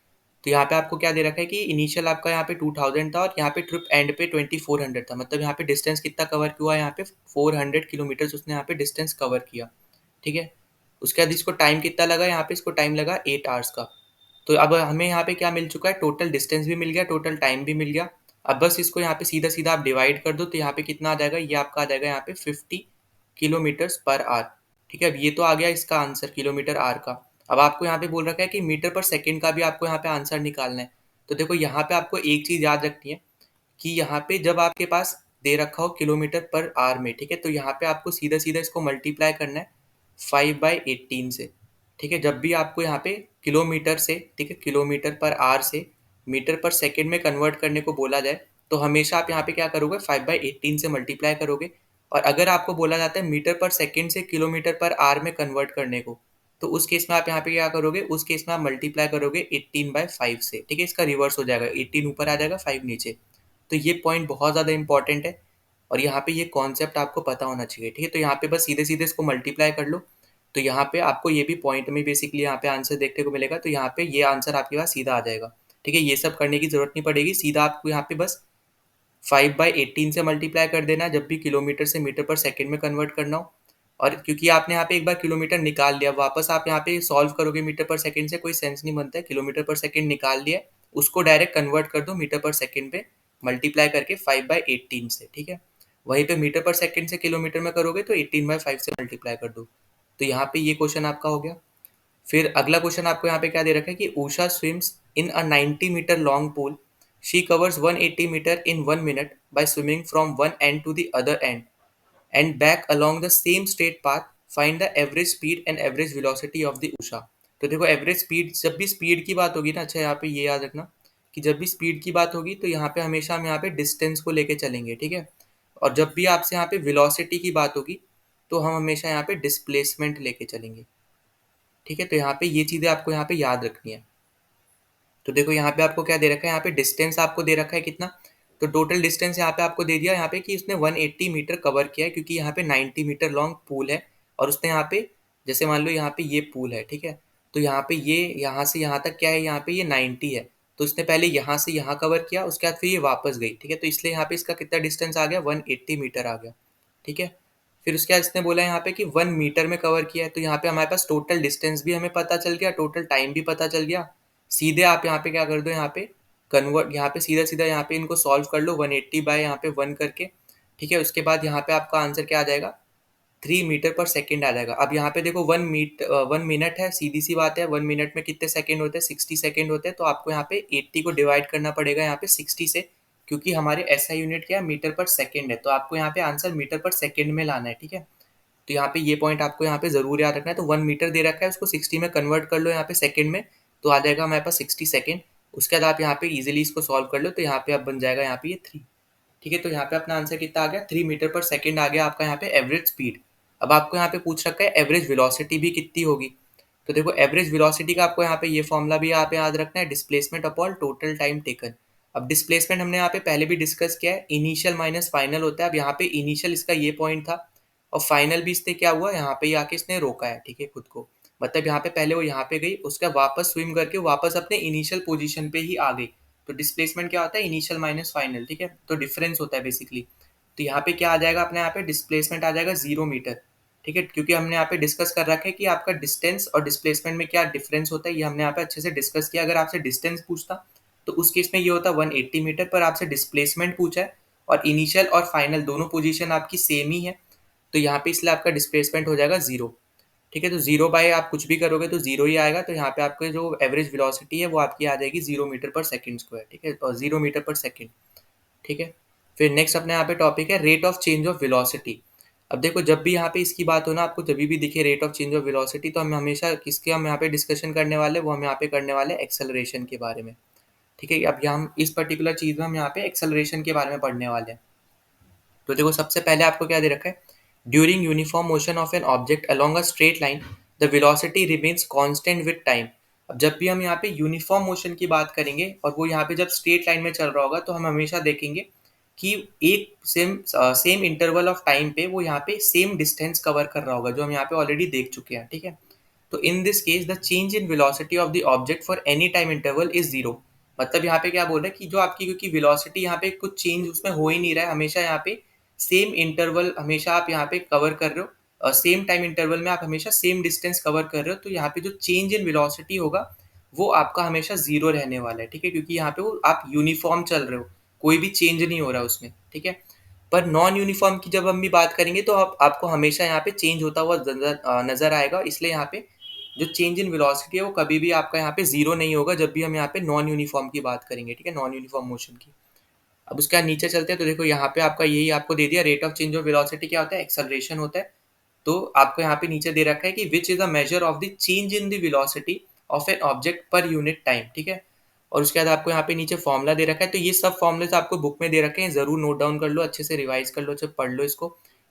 Speaker 1: तो यहाँ पे आपको क्या दे रखा है कि इनिशियल आपका यहाँ पे 2000 था, और यहाँ पे ट्रिप एंड पे 2400 था। मतलब यहाँ पे डिस्टेंस कितना कवर हुआ है, यहाँ पे 400 किलोमीटर उसने यहाँ पे डिस्टेंस कवर किया। ठीक है, उसके बाद इसको टाइम कितना लगा, यहाँ पे इसको टाइम लगा 8 आवर्स का। तो अब हमें यहाँ पे क्या मिल चुका है, टोटल डिस्टेंस भी मिल गया, टोटल टाइम भी मिल गया। अब बस इसको यहाँ पे सीधा सीधा आप डिवाइड कर दो, तो यहाँ पे कितना आ जाएगा, ये आपका आ जाएगा यहाँ पे 50 किलोमीटर्स पर आवर। ठीक है, अब ये तो आ गया इसका आंसर किलोमीटर आर का। अब आपको यहाँ पे बोल रखा है कि मीटर पर सेकेंड का भी आपको यहाँ पे आंसर निकालना है। तो देखो यहाँ पे आपको एक चीज याद रखनी है, कि यहाँ पे जब आपके पास दे रखा हो किलोमीटर पर आवर में, ठीक है, तो यहाँ पे आपको सीधा सीधा इसको मल्टीप्लाई करना है 5/18 से। ठीक है, जब भी आपको यहाँ पे किलोमीटर से, ठीक है, किलोमीटर पर आवर से मीटर पर सेकेंड में कन्वर्ट करने को बोला जाए, तो हमेशा आप यहाँ पे क्या करोगे, 5/18 से मल्टीप्लाई करोगे। और अगर आपको बोला जाता है मीटर पर सेकेंड से किलोमीटर पर आवर में कन्वर्ट करने को, तो उस केस में आप यहाँ पे क्या करोगे, उस केस में आप मल्टीप्लाई करोगे 18/5 से। ठीक है, इसका रिवर्स हो जाएगा, 18 ऊपर आ जाएगा, 5 नीचे। तो ये पॉइंट बहुत ज़्यादा इंपॉर्टेंट है, और यहाँ पे ये कॉन्सेप्ट आपको पता होना चाहिए। ठीक है, तो यहाँ पे बस सीधे सीधे इसको मल्टीप्लाई कर लो, तो यहाँ पे आपको ये भी पॉइंट में बेसिकली यहाँ पे आंसर देखने को मिलेगा। तो यहाँ पे ये आंसर आपके पास सीधा आ जाएगा। ठीक है, ये सब करने की जरूरत नहीं पड़ेगी, सीधा आपको यहाँ पे बस 5/18 से मल्टीप्लाई कर देना जब भी किलोमीटर से मीटर पर सेकेंड में कन्वर्ट करना हो। और क्योंकि आपने यहाँ पे एक बार किलोमीटर निकाल लिया, वापस आप यहाँ पे सॉल्व करोगे मीटर पर सेकेंड से, कोई सेंस नहीं बनता है। किलोमीटर पर सेकेंड निकाल लिया, उसको डायरेक्ट कन्वर्ट कर दो मीटर पर सेकेंड पे, मल्टीप्लाई करके 5/18 से। ठीक है, वहीं पे मीटर पर सेकेंड से किलोमीटर में करोगे तो 18/5 से मल्टीप्लाई कर दो। तो यहाँ पे ये क्वेश्चन आपका हो गया। फिर अगला क्वेश्चन आपको यहाँ पे क्या दे रखा है कि Usha swims in a 90 metre long pool, she covers 180 metres in 1 minute by swimming from one end to the other end and back along the same straight path. Find the average speed and average velocity of the Usha. तो देखो एवरेज स्पीड, जब भी स्पीड की बात होगी ना, अच्छा यहाँ पे ये याद रखना कि जब भी स्पीड की बात होगी तो यहाँ पे हमेशा हम यहाँ पे डिस्टेंस को लेके चलेंगे, ठीक है। और जब भी आपसे यहाँ पे वेलोसिटी की बात होगी तो हम हमेशा यहाँ पे डिस्प्लेसमेंट लेके चलेंगे, ठीक है। तो यहाँ पे ये चीज़ें आपको यहाँ पे याद रखनी है। तो देखो यहाँ पे आपको क्या दे रखा है, यहाँ पे डिस्टेंस आपको दे रखा है कितना, तो टोटल डिस्टेंस यहाँ पे आपको दे दिया यहाँ पे कि उसने 180 मीटर कवर किया है, क्योंकि यहाँ पे 90 मीटर लॉन्ग पूल है। और उसने यहाँ पे, जैसे मान लो यहाँ पे ये पूल है, ठीक है। तो यहाँ पे ये यहाँ से यहाँ तक क्या है, यहाँ पे ये 90 है। तो उसने पहले यहाँ से यहाँ कवर किया, उसके बाद फिर ये वापस गई, ठीक है। तो इसलिए यहाँ पे इसका कितना डिस्टेंस आ गया, 180 मीटर आ गया, ठीक है। फिर उसके बाद इसने बोला यहाँ पे कि 1 मीटर में कवर किया है, तो यहाँ पे हमारे पास टोटल डिस्टेंस भी हमें पता चल गया, टोटल टाइम भी पता चल गया। सीधे आप यहाँ पे क्या कर दो, यहाँ पे कन्वर्ट, यहाँ पे सीधा सीधा यहाँ पे इनको सॉल्व कर लो 180 बाय यहाँ पे 1 करके, ठीक है। उसके बाद यहाँ पे आपका आंसर क्या आ जाएगा, 3 मीटर पर सेकेंड आ जाएगा। अब यहाँ पे देखो 1 मिनट है, सीधी सी बात है, 1 मिनट में कितने सेकेंड होते हैं, 60 सेकेंड होते हैं। तो आपको यहाँ पे 80 को डिवाइड करना पड़ेगा यहाँ पे 60 से, क्योंकि हमारे ऐसा यूनिट क्या है, मीटर पर सेकेंड है। तो आपको यहाँ पे आंसर मीटर पर सेकेंड में लाना है, ठीक है। तो यहाँ पे ये पॉइंट आपको यहाँ पे जरूर याद रखना है। तो 1 मीटर दे रखा है, उसको 60 में कन्वर्ट कर लो यहाँ पे सेकंड में, तो आ जाएगा हमारे पास 60 सेकेंड। उसके बाद आप यहाँ पे इजीली इसको सॉल्व कर लो, तो यहाँ पे अब बन जाएगा यहाँ पे ये 3, ठीक है। तो यहाँ पे अपना आंसर कितना आ गया, 3 मीटर पर सेकेंड आ गया आपका यहाँ पे एवरेज स्पीड। अब आपको यहाँ पे पूछ रखा है एवरेज वेलोसिटी भी कितनी होगी। तो देखो एवरेज वेलोसिटी का आपको यहाँ पे ये फॉर्मूला भी यहाँ पे याद रखना है, displacement upon total time taken. अब डिस्प्लेसमेंट हमने यहाँ पे पहले भी डिस्कस किया है, इनिशियल माइनस फाइनल होता है। अब यहाँ पे इनिशियल इसका ये पॉइंट था, और फाइनल भी इसने क्या हुआ, यहाँ पे आके इसने रोका है, ठीक है, खुद को। मतलब यहाँ पे पहले वो यहाँ पे गई, उसका वापस स्विम करके वापस अपने इनिशियल पोजीशन पे ही आ गई। तो डिस्प्लेसमेंट क्या होता है, इनिशियल माइनस फाइनल, ठीक है। तो डिफरेंस होता है बेसिकली। तो यहाँ पे क्या आ जाएगा अपने, यहाँ पे डिस्प्लेसमेंट आ जाएगा 0 मीटर, ठीक है। क्योंकि हमने यहाँ पे डिस्कस कर रखा है कि आपका डिस्टेंस और डिस्प्लेसमेंट में क्या डिफरेंस होता है, ये हमने यहाँ पे अच्छे से डिस्कस किया। अगर आपसे डिस्टेंस पूछता तो उस केस में ये होता 180 मीटर, पर आपसे डिस्प्लेसमेंट पूछा है और इनिशियल और फाइनल दोनों पोजीशन आपकी सेम ही है, तो यहाँ पे इसलिए आपका डिस्प्लेसमेंट हो जाएगा 0, ठीक है। तो 0 बाय आप कुछ भी करोगे तो 0 ही आएगा। तो यहाँ पे आपके जो एवरेज वेलोसिटी है वो आपकी आ जाएगी 0 मीटर पर सेकेंड स्क्वायर, ठीक है, और 0 मीटर पर सेकेंड, ठीक है। फिर नेक्स्ट अपने यहाँ पे टॉपिक है rate of change of velocity. अब देखो जब भी यहाँ पे इसकी बात हो ना, आपको जब भी दिखे rate of change of velocity, तो हम हमेशा किसके हम यहाँ पे डिस्कशन करने वाले, वो हम यहाँ पे करने वाले एक्सेलरेशन के बारे में, ठीक है। अब यहाँ हम इस पर्टिकुलर चीज में हम यहाँ पे एक्सेलरेशन के बारे में पढ़ने वाले हैं। तो देखो सबसे पहले आपको क्या दे रखा है, during uniform motion of an object along a straight line the velocity remains constant with time. अब जब भी हम यहाँ पे यूनिफॉर्म मोशन की बात करेंगे और वो यहाँ पे जब स्ट्रेट लाइन में चल रहा होगा, तो हम हमेशा देखेंगे कि एक सेम इंटरवल ऑफ टाइम पे वो यहाँ पे सेम डिस्टेंस कवर कर रहा होगा, जो हम यहाँ पे ऑलरेडी देख चुके हैं, ठीक है। तो in this case the change in velocity of the object for any time interval is zero. मतलब यहाँ पे क्या बोल रहा है कि जो आपकी, क्योंकि वेलोसिटी यहाँ पे कुछ चेंज उसमें हो ही नहीं रहा है, हमेशा यहाँ पे सेम इंटरवल हमेशा आप यहाँ पे कवर कर रहे हो, सेम टाइम इंटरवल में आप हमेशा सेम डिस्टेंस कवर कर रहे हो, तो यहाँ पे जो चेंज इन वेलोसिटी होगा वो आपका हमेशा जीरो रहने वाला है, ठीक है। क्योंकि यहाँ पे वो आप यूनिफॉर्म चल रहे हो, कोई भी चेंज नहीं हो रहा उसमें, ठीक है। पर नॉन यूनिफॉर्म की जब हम भी बात करेंगे तो आपको हमेशा यहाँ पे चेंज होता हुआ नजर आएगा। इसलिए यहाँ पे जो चेंज इन वेलोसिटी है वो कभी भी आपका यहाँ पे जीरो नहीं होगा जब भी हम यहाँ पे नॉन यूनिफॉर्म की बात करेंगे, ठीक है, नॉन यूनिफॉर्म मोशन की। अब उसके बाद नीचे चलते हैं, तो देखो यहाँ पे आपका यही आपको दे दिया, rate of change of velocity क्या होता है, एक्सेलरेशन होता है। तो आपको यहाँ पे नीचे दे रखा है कि which is a measure of the change in the velocity of an object per unit time, ठीक है। और उसके बाद आपको यहाँ पे नीचे फॉर्मूला दे रखा है। तो ये सब फॉर्मुलेस आपको बुक में दे रखे हैं, जरूर नोट डाउन कर लो, अच्छे से रिवाइज कर लो, अच्छे पढ़ लो इसको।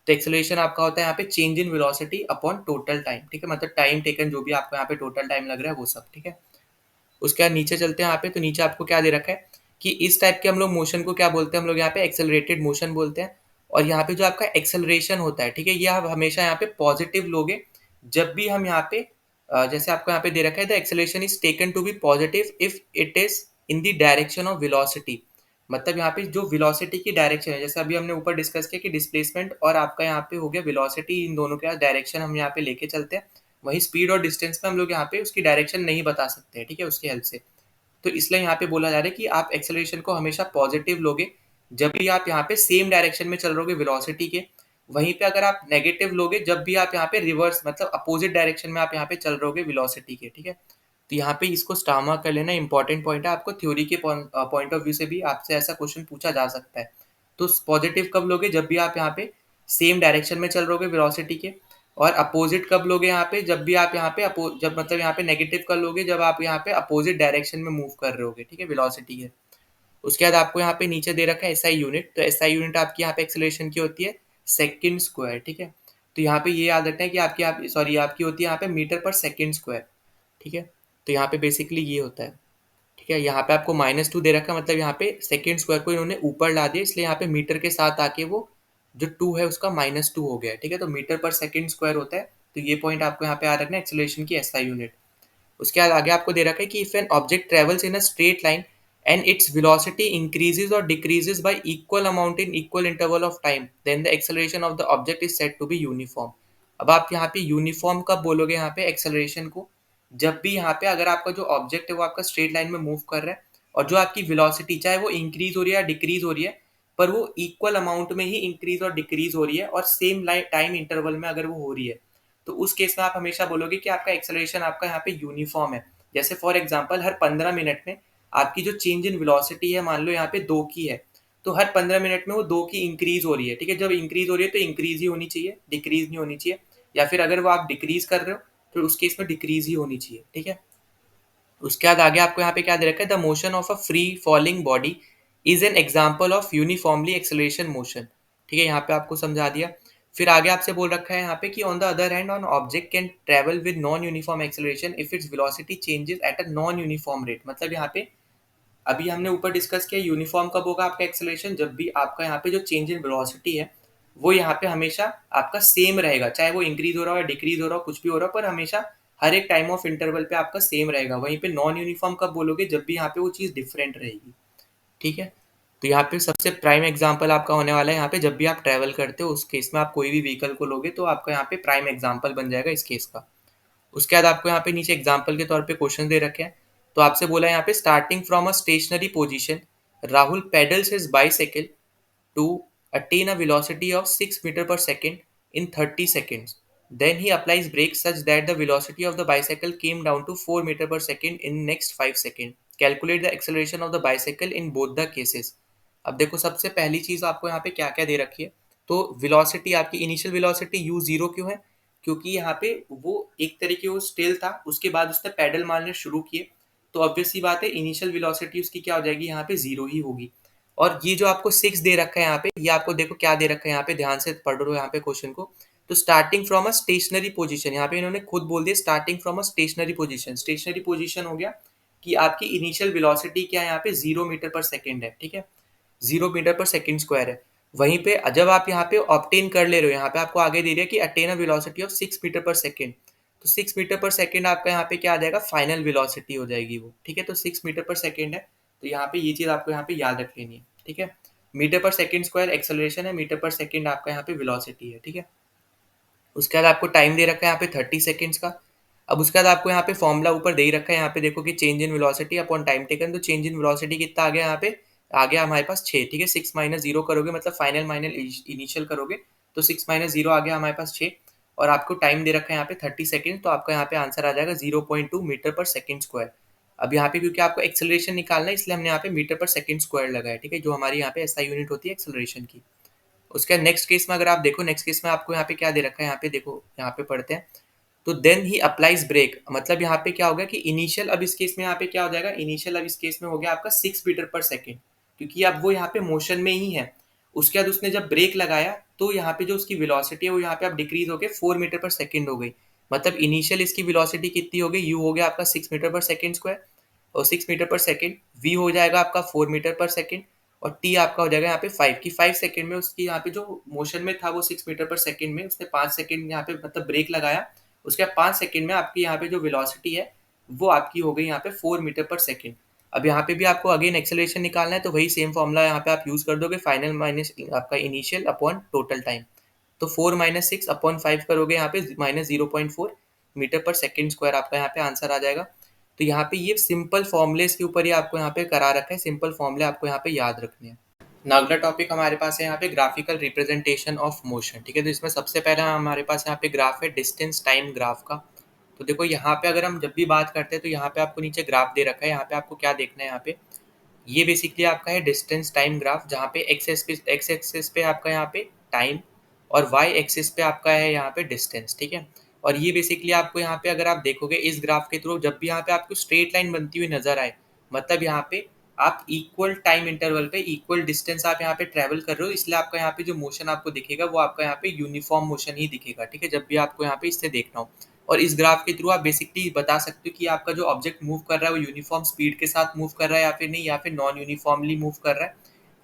Speaker 1: तो एक्सेलरेशन आपका होता है यहाँ पे change in velocity upon total time, ठीक है, मतलब टाइम टेकन जो भी आपको यहाँ पे टोटल टाइम लग रहा है वो सब, ठीक है। उसके बाद नीचे चलते हैं यहाँ पे, तो नीचे आपको क्या दे रखा है कि इस टाइप के हम लोग मोशन को क्या बोलते हैं, हम लोग यहाँ पे एक्सेलरेटेड मोशन बोलते हैं। और यहाँ पे जो आपका एक्सेलरेशन होता है, ठीक है, ये आप हमेशा यहाँ पे पॉजिटिव लोगे। जब भी हम यहाँ पे जैसे आपको यहाँ पे दे रखा है the acceleration is taken to be positive if it is in the direction of velocity. मतलब यहाँ पे जो वेलोसिटी की डायरेक्शन है, जैसे अभी हमने ऊपर डिस्कस किया कि डिस्प्लेसमेंट और आपका यहाँ पे हो गया वेलोसिटी, इन दोनों का डायरेक्शन हम यहाँ पे लेके चलते हैं। वहीं स्पीड और डिस्टेंस में हम लोग यहाँ पे उसकी डायरेक्शन नहीं बता सकते हैं, ठीक है, उसकी हेल्प से। तो इसलिए यहाँ पे बोला जा रहा है कि आप एक्सेलरेशन को हमेशा पॉजिटिव लोगे जब भी आप यहाँ पे सेम डायरेक्शन में चल रहोगे वेलोसिटी के। वहीं पे अगर आप नेगेटिव लोगे जब भी आप यहाँ पे रिवर्स मतलब अपोजिट डायरेक्शन में आप यहाँ पे चल रहोगे वेलोसिटी के, ठीक है। तो यहाँ पे इसको स्टार मार्क कर लेना, इंपॉर्टेंट पॉइंट है, आपको थ्योरी के पॉइंट ऑफ व्यू से भी आपसे ऐसा क्वेश्चन पूछा जा सकता है। तो पॉजिटिव कब लोगे, जब भी आप यहाँ पे सेम डायरेक्शन में चल रहोगे वेलोसिटी के। और अपोजिट कब लोगे यहाँ पे, जब भी आप यहाँ पे जब मतलब यहाँ पे नेगेटिव कब लोगे, जब आप यहाँ पे अपोजिट डायरेक्शन में मूव कर रहे होगे, ठीक है, वेलोसिटी है। उसके बाद आपको यहाँ पे नीचे दे रखा है एसआई यूनिट, तो एसआई यूनिट आपकी यहाँ पे एक्सेलरेशन की होती है सेकंड स्क्वायर, ठीक है। तो यहाँ पे ये याद रखना है कि आपकी होती है यहाँ पे मीटर पर सेकंड स्क्वायर, ठीक है। तो यहाँ पे बेसिकली ये होता है, ठीक है। यहाँ पे आपको -2 दे रखा है, मतलब यहाँ पे सेकंड स्क्वायर को इन्होंने ऊपर ला दिया, इसलिए यहाँ पे मीटर के साथ आके वो जो 2 है उसका -2 हो गया है, ठीक है। तो मीटर पर सेकंड स्क्वायर होता है। तो ये पॉइंट आपको यहाँ पे याद रखना है, एक्सेलरेशन की एसआई यूनिट। उसके बाद आगे आपको दे रखा है कि if an object travels in a straight line and its velocity increases और decreases by equal amount in equal interval of time, then the acceleration of the object is said to be uniform. अब आप यहाँ पे यूनिफॉर्म कब बोलोगे यहाँ पे एक्सेलरेशन को, जब भी यहाँ पे अगर आपका जो ऑब्जेक्ट है वो आपका स्ट्रेट लाइन में मूव कर रहा है और जो आपकी वेलोसिटी चाहे वो इंक्रीज हो रही है या डिक्रीज हो रही है, पर वो इक्वल अमाउंट में ही इंक्रीज और डिक्रीज हो रही है और सेम टाइम इंटरवल में अगर वो हो रही है, तो उस केस में आप हमेशा बोलोगे कि आपका एक्सेलरेशन आपका यहाँ पे यूनिफॉर्म है। जैसे फॉर एग्जांपल हर 15 मिनट में आपकी जो चेंज इन वेलोसिटी है मान लो यहाँ पे 2 की है, तो हर 15 मिनट में वो 2 की इंक्रीज हो रही है, ठीक है। जब इंक्रीज हो रही है तो इंक्रीज ही होनी चाहिए, डिक्रीज नहीं होनी चाहिए। या फिर अगर वो आप डिक्रीज कर रहे हो तो उस केस में डिक्रीज ही होनी चाहिए, ठीक है। उसके बाद आगे आपको यहाँ पे क्या दे रखा है, the motion of a free falling body is an example of uniformly acceleration motion, ठीक है। यहाँ पे आपको समझा दिया। फिर आगे आपसे बोल रखा है यहाँ पे कि on the other hand on object can travel with non uniform acceleration if its velocity changes at a non uniform rate. मतलब यहाँ पे अभी हमने ऊपर डिस्कस किया यूनिफॉर्म कब होगा आपका एक्सेलरेशन, जब भी आपका यहाँ पे जो चेंज इन वेलोसिटी है वो यहाँ पे हमेशा आपका सेम रहेगा, चाहे वो इंक्रीज हो रहा हो या डिक्रीज हो रहा हो, कुछ भी हो रहा हो, पर हमेशा हर एक टाइम ऑफ इंटरवल पे आपका सेम रहेगा। वहीं पे नॉन यूनिफॉर्म कब बोलोगे, जब भी यहाँ पे वो चीज़ डिफरेंट रहेगी, ठीक है। तो यहाँ पे सबसे प्राइम एग्जांपल आपका होने वाला है यहाँ पे, जब भी आप ट्रैवल करते हो उस केस में आप कोई भी व्हीकल को लोगे तो आपका यहाँ पे प्राइम एग्जांपल बन जाएगा इस केस का। उसके बाद आपको यहाँ पे नीचे एग्जाम्पल के तौर पे क्वेश्चन दे रखे हैं। तो आपसे बोला है यहाँ पे starting from a stationary position Rahul pedals his bicycle to attain a velocity of 6 meter per second in 30 seconds. Then he applies brakes such that the velocity of the bicycle came down to 4 meter per second in next 5 seconds. Calculate the acceleration of the bicycle in both the cases. अब देखो सबसे पहली चीज आपको यहाँ पे क्या क्या दे रखी है। तो वेलोसिटी आपकी इनिशियल वेलोसिटी यू जीरो क्यों है, क्योंकि यहाँ पे वो एक तरीके वो स्टिल था, उसके बाद उसने पैडल मारने शुरू किए, तो ऑब्वियस सी बात है इनिशियल वेलोसिटी उसकी क्या हो जाएगी, यहाँ पे जीरो ही होगी। और ये जो आपको 6 दे रखा है यहाँ पे, ये आपको देखो क्या दे रखा है यहाँ पे, ध्यान से पढ़ लो यहाँ पे क्वेश्चन को। तो starting from a stationary position, यहाँ पे इन्होंने खुद बोल दिया starting from a stationary position. Stationary position हो गया कि आपकी इनिशियल वेलोसिटी क्या है यहाँ पे 0 मीटर पर सेकेंड है, ठीक है, 0 मीटर पर सेकेंड स्क्वायर है। वहीं पे जब आप यहाँ पे ऑब्टेन कर ले रहे हो, यहाँ पे आपको आगे दे दिया कि attain a velocity of 6 metre per second, तो 6 मीटर पर सेकेंड आपका यहाँ पे क्या आ जाएगा, फाइनल वेलोसिटी हो जाएगी वो, ठीक है। तो 6 मीटर पर सेकेंड है, तो यहाँ पे ये चीज़ आपको यहाँ पे याद रख लेनी है, ठीक है। Metre per second square acceleration है, मीटर पर सेकेंड आपका यहाँ पे वेलोसिटी है, ठीक है। उसके बाद आपको टाइम दे रखा है यहाँ पे 30 सेकेंड्स का। अब उसके बाद आपको यहाँ पे फॉर्मूला ऊपर दे ही रखा है, यहाँ पे देखो कि change in velocity upon time taken, तो चेंज इन वेलोसिटी कितना आ गया यहाँ पे, आ गया हमारे पास 6, ठीक है। 6 माइनस जीरो करोगे मतलब फाइनल माइनल इनिशियल करोगे, तो 6 माइनस जीरो आ गया हमारे पास 6। और आपको टाइम दे रखा है यहाँ पे 30 सेकेंड, तो आपका यहाँ पे आंसर आ जाएगा 0.2 मीटर पर सेकेंड स्क्वायर। अब यहाँ पे क्योंकि आपको एक्सेलरेशन निकालना है इसलिए हमने यहाँ पे मीटर पर सेकेंड स्क्वायर लगाया, ठीक है, जो हमारी यहाँ पे एसआई यूनिट होती है एक्सेलरेशन की। उसके नेक्स्ट केस में अगर आप देखो, नेक्स्ट केस में आपको यहाँ पे क्या दे रखा है, यहाँ पे देखो, यहाँ पे पढ़ते हैं। तो देन ही अप्लाइज ब्रेक, मतलब यहाँ पे क्या होगा कि इनिशियल, अब इस केस में यहाँ पे क्या हो जाएगा, इनिशियल अब इस केस में हो गया आपका 6 मीटर पर सेकेंड, क्योंकि अब वो यहाँ पे मोशन में ही है। उसके बाद उसने जब ब्रेक लगाया तो यहाँ पे जो उसकी वेलोसिटी है वो यहाँ पे अब डिक्रीज होकर 4 मीटर पर सेकेंड हो गई। मतलब इनिशियल इसकी वेलोसिटी कितनी हो गई, यू हो गया आपका 6 मीटर पर सेकेंड स्क्वायर, और 6 मीटर पर सेकेंड, वी हो जाएगा आपका 4 मीटर पर सेकेंड, और टी आपका हो जाएगा यहाँ पे 5 की 5 सेकेंड में उसकी यहाँ पे जो मोशन में था वो 6 मीटर पर सेकेंड में उसने 5 सेकेंड यहाँ पे मतलब ब्रेक लगाया। उसके बाद 5 सेकेंड में आपकी यहाँ पे जो वेलोसिटी है वो आपकी हो गई यहाँ पे 4 मीटर पर सेकेंड। अब यहाँ पे भी आपको अगेन एक्सेलरेशन निकालना है, तो वही सेम फॉर्मूला यहाँ पे आप यूज कर दोगे, फाइनल माइनस आपका इनिशियल अपॉन टोटल टाइम। तो 4 माइनस 6 अपॉन 5 करोगे यहाँ पे minus 0.4 metre per second square आपका यहाँ पे आंसर आ जाएगा। तो यहाँ पे ये सिंपल फॉर्मूलेस के ऊपर ही आपको यहाँ पे करा रखा है, सिंपल फॉर्मूले आपको यहाँ पे याद रखने हैं। ना अगला टॉपिक हमारे पास है यहाँ पे ग्राफिकल रिप्रेजेंटेशन ऑफ मोशन, ठीक है। तो इसमें सबसे पहला हमारे पास यहाँ पे ग्राफ है डिस्टेंस टाइम ग्राफ का। तो देखो यहाँ पे अगर हम जब भी बात करते हैं तो यहाँ पे आपको नीचे ग्राफ दे रखा है, यहाँ पे आपको क्या देखना है, यहाँ पे ये बेसिकली आपका है डिस्टेंस टाइम ग्राफ, जहाँ पे एक्स एक्सिस पे आपका यहाँ पे टाइम और वाई एक्सिस पे आपका है यहाँ पे डिस्टेंस, ठीक है। और ये बेसिकली आपको यहाँ पे अगर आप देखोगे इस ग्राफ के थ्रू, जब भी यहाँ पे आपको स्ट्रेट लाइन बनती हुई नजर आए, मतलब यहाँ पे आप इक्वल टाइम इंटरवल पे इक्वल डिस्टेंस आप यहाँ पे ट्रेवल कर रहे हो, इसलिए आपका यहाँ पे जो मोशन आपको दिखेगा वो आपका यहाँ पे यूनिफॉर्म मोशन ही दिखेगा, ठीक है, जब भी आपको यहाँ पे इससे देखना हो। और इस ग्राफ के थ्रू आप बेसिकली बता सकते हो कि आपका जो ऑब्जेक्ट मूव कर रहा है वो यूनिफॉर्म स्पीड के साथ मूव कर रहा है या फिर नहीं, या फिर नॉन यूनिफॉर्मली मूव कर रहा है,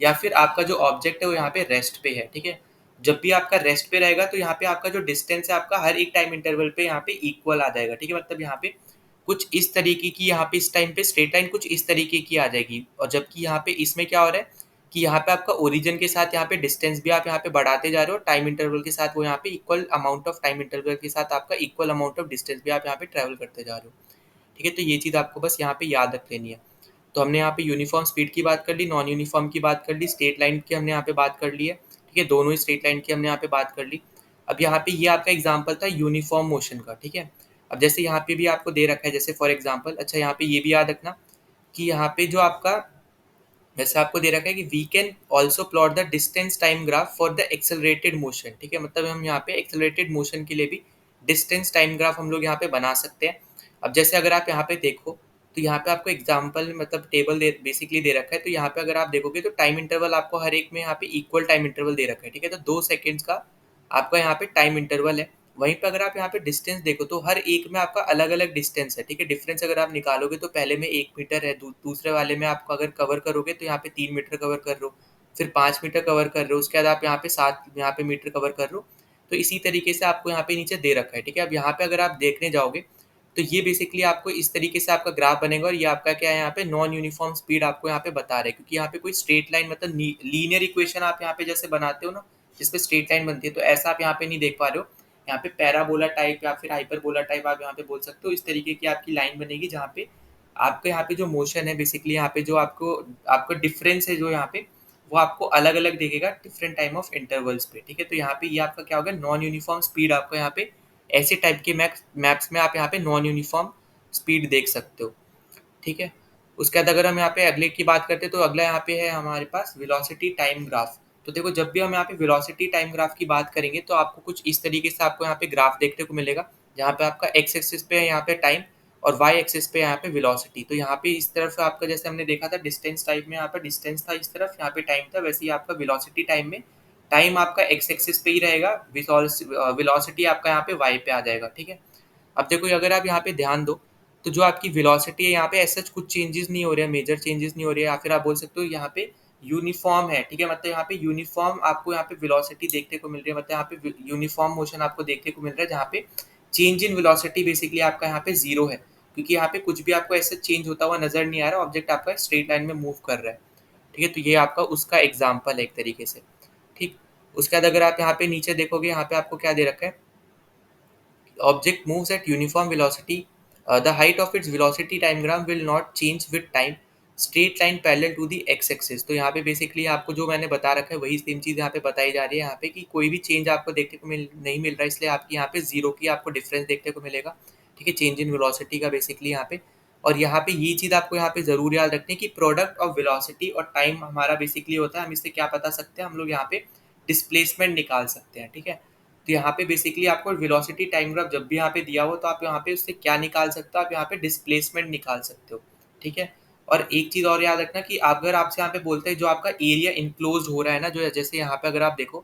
Speaker 1: या फिर आपका जो ऑब्जेक्ट है वो यहाँ पे रेस्ट पे है, ठीक है। जब भी आपका रेस्ट पे रहेगा तो यहाँ पे आपका जो डिस्टेंस है आपका हर एक टाइम इंटरवल पे यहाँ पे इक्वल आ जाएगा, ठीक है। मतलब यहाँ पे कुछ इस तरीके की यहाँ पे इस टाइम पे स्ट्रेट लाइन कुछ इस तरीके की आ जाएगी, और जबकि यहाँ पे इसमें क्या हो रहा है कि यहाँ पे आपका ओरिजिन के साथ यहाँ पे डिस्टेंस भी आप यहाँ पे बढ़ाते जा रहे हो, टाइम इंटरवल के साथ वो यहाँ पे equal amount of time interval के साथ आपका इक्वल अमाउंट ऑफ डिस्टेंस भी आप यहाँ पे ट्रेवल करते जा रहे हो, ठीक है। तो ये चीज़ आपको बस यहाँ पे याद रख लेनी है। तो हमने यहाँ पे यूनिफॉर्म स्पीड की बात कर ली, नॉन यूनिफॉर्म की बात कर ली, स्ट्रेट लाइन की हमने यहाँ पे बात कर ली है, ठीक है, दोनों ही स्ट्रेट लाइन की हमने यहाँ पे बात कर ली। अब यहाँ पे ये आपका एग्जांपल था यूनिफॉर्म मोशन का, ठीक है। अब जैसे यहाँ पे भी आपको दे रखा है, जैसे फॉर एग्जांपल, अच्छा यहाँ पे ये भी याद रखना कि यहाँ पे जो आपका जैसे आपको दे रखा है कि we can also plot the distance time graph for the accelerated motion, ठीक है। मतलब हम यहाँ पे एक्सेलरेटेड मोशन के लिए भी डिस्टेंस टाइम ग्राफ हम लोग यहाँ पे बना सकते हैं। अब जैसे अगर आप यहाँ पे देखो तो यहाँ पे आपको एग्जाम्पल मतलब टेबल दे बेसिकली दे रखा है, तो यहाँ पे अगर आप देखोगे तो टाइम इंटरवल आपको हर एक में यहाँ पे इक्वल टाइम इंटरवल दे रखा है, ठीक है। तो 2 सेकेंड्स का आपका यहाँ पे टाइम इंटरवल है। वहीं पे अगर आप यहाँ पे डिस्टेंस देखो तो हर एक में आपका अलग अलग डिस्टेंस है, ठीक है। डिफरेंस अगर आप निकालोगे तो पहले में 1 मीटर है, दूसरे वाले में आपको अगर कवर करोगे तो यहाँ पे 3 मीटर कवर कर रहे हो, फिर 5 मीटर कवर कर रहे हो, उसके बाद आप यहाँ पे 7 मीटर कवर कर रहे हो। तो इसी तरीके से आपको यहाँ पे नीचे दे रखा है, ठीक है। अब यहाँ पे अगर आप देखने जाओगे तो ये बेसिकली आपको इस तरीके से आपका ग्राफ बनेगा, और ये आपका क्या है यहाँ पे नॉन यूनिफॉर्म स्पीड आपको यहाँ पे बता रहे हैं, क्योंकि यहाँ पे कोई स्ट्रेट लाइन मतलब लीनियर इक्वेशन आप यहाँ पे जैसे बनाते हो ना जिसपे स्ट्रेट लाइन बनती है, तो ऐसा आप यहाँ पे नहीं देख पा रहे हो। यहाँ पे पैराबोला टाइप या फिर हाइपरबोला टाइप आप यहाँ पे बोल सकते हो, इस तरीके की आपकी लाइन बनेगी जहाँ पे आपके यहाँ पे जो मोशन है बेसिकली यहाँ पे जो आपको आपका डिफरेंस है जो यहाँ पे वो आपको अलग अलग दिखेगा डिफरेंट टाइम ऑफ इंटरवल्स पे, ठीक है। तो यहाँ पे ये आपका क्या होगा, नॉन यूनिफॉर्म स्पीड आपको यहाँ पे ऐसे टाइप के मैप्स में आप यहाँ पे नॉन यूनिफॉर्म स्पीड देख सकते हो, ठीक है। उसके बाद अगर हम यहाँ पे अगले की बात करते हैं तो अगला यहाँ पे है हमारे पास वेलोसिटी टाइम ग्राफ। तो देखो जब भी हम यहाँ पे वेलोसिटी टाइम ग्राफ की बात करेंगे तो आपको कुछ इस तरीके से आपको यहाँ पे ग्राफ देखने को मिलेगा, जहाँ पे आपका एक्स एक्सिस पे है यहाँ पे टाइम और वाई एक्सिस पे यहाँ पे वेलोसिटी। तो यहाँ पे इस तरफ आपका जैसे हमने देखा था डिस्टेंस टाइप में यहाँ पे डिस्टेंस था, इस तरफ यहाँ पे टाइम था, वैसे ही आपका वेलोसिटी टाइम में टाइम आपका एक्स एक्सिस पे ही रहेगा, वेलोसिटी आपका यहाँ पे वाई पे आ जाएगा, ठीक है। अब देखो अगर आप यहाँ पे ध्यान दो तो जो आपकी वेलोसिटी है यहाँ पे ऐसा कुछ चेंजेस नहीं हो रहे हैं, मेजर चेंजेस नहीं हो रहे हैं, या फिर आप बोल सकते हो यहाँ पे यूनिफॉर्म है, ठीक है। मतलब यहाँ पे यूनिफॉर्म आपको यहाँ पे वेलोसिटी देखने को मिल रही है, मतलब यहाँ पे यूनिफॉर्म मोशन आपको देखने को मिल रहा है, जहाँ पे चेंज इन वेलोसिटी बेसिकली आपका यहाँ पे जीरो है, क्योंकि यहाँ पे कुछ भी आपको ऐसा चेंज होता हुआ नजर नहीं आ रहा, ऑब्जेक्ट आपका स्ट्रेट लाइन में मूव कर रहा है, ठीक है। तो ये आपका उसका एग्जाम्पल है एक तरीके से, ठीक। उसके बाद अगर आप यहाँ पे नीचे देखोगे यहाँ पे आपको क्या दे रखा है, object moves at uniform velocity. The height of its velocity time graph will not change with time. Straight line parallel to the x axis. तो यहाँ पे बेसिकली आपको जो मैंने बता रखा है वही सेम चीज़ यहाँ पे बताई जा रही है यहाँ पे कि कोई भी चेंज आपको देखने को नहीं मिल रहा है, इसलिए आपकी यहाँ पे जीरो की आपको डिफरेंस देखने को मिलेगा, ठीक है, चेंज इन वेलोसिटी का बेसिकली यहाँ पे। और यहाँ पे ये चीज़ आपको यहाँ पे ज़रूर याद रखनी है कि प्रोडक्ट ऑफ वेलोसिटी और टाइम हमारा बेसिकली होता है, हम इससे क्या बता सकते हैं, हम लोग यहाँ पे डिस्प्लेसमेंट निकाल सकते हैं, ठीक है। तो यहाँ पे बेसिकली आपको वेलोसिटी टाइम ग्राफ जब भी यहाँ पे दिया हो तो आप यहाँ पे उससे क्या निकाल सकते हो, आप यहाँ पे डिस्प्लेसमेंट निकाल सकते हो, ठीक है। और एक चीज़ और याद रखना कि अगर आपसे यहाँ पे बोलते हैं जो आपका एरिया इनक्लोज हो रहा है ना, जो जैसे यहाँ पे अगर आप देखो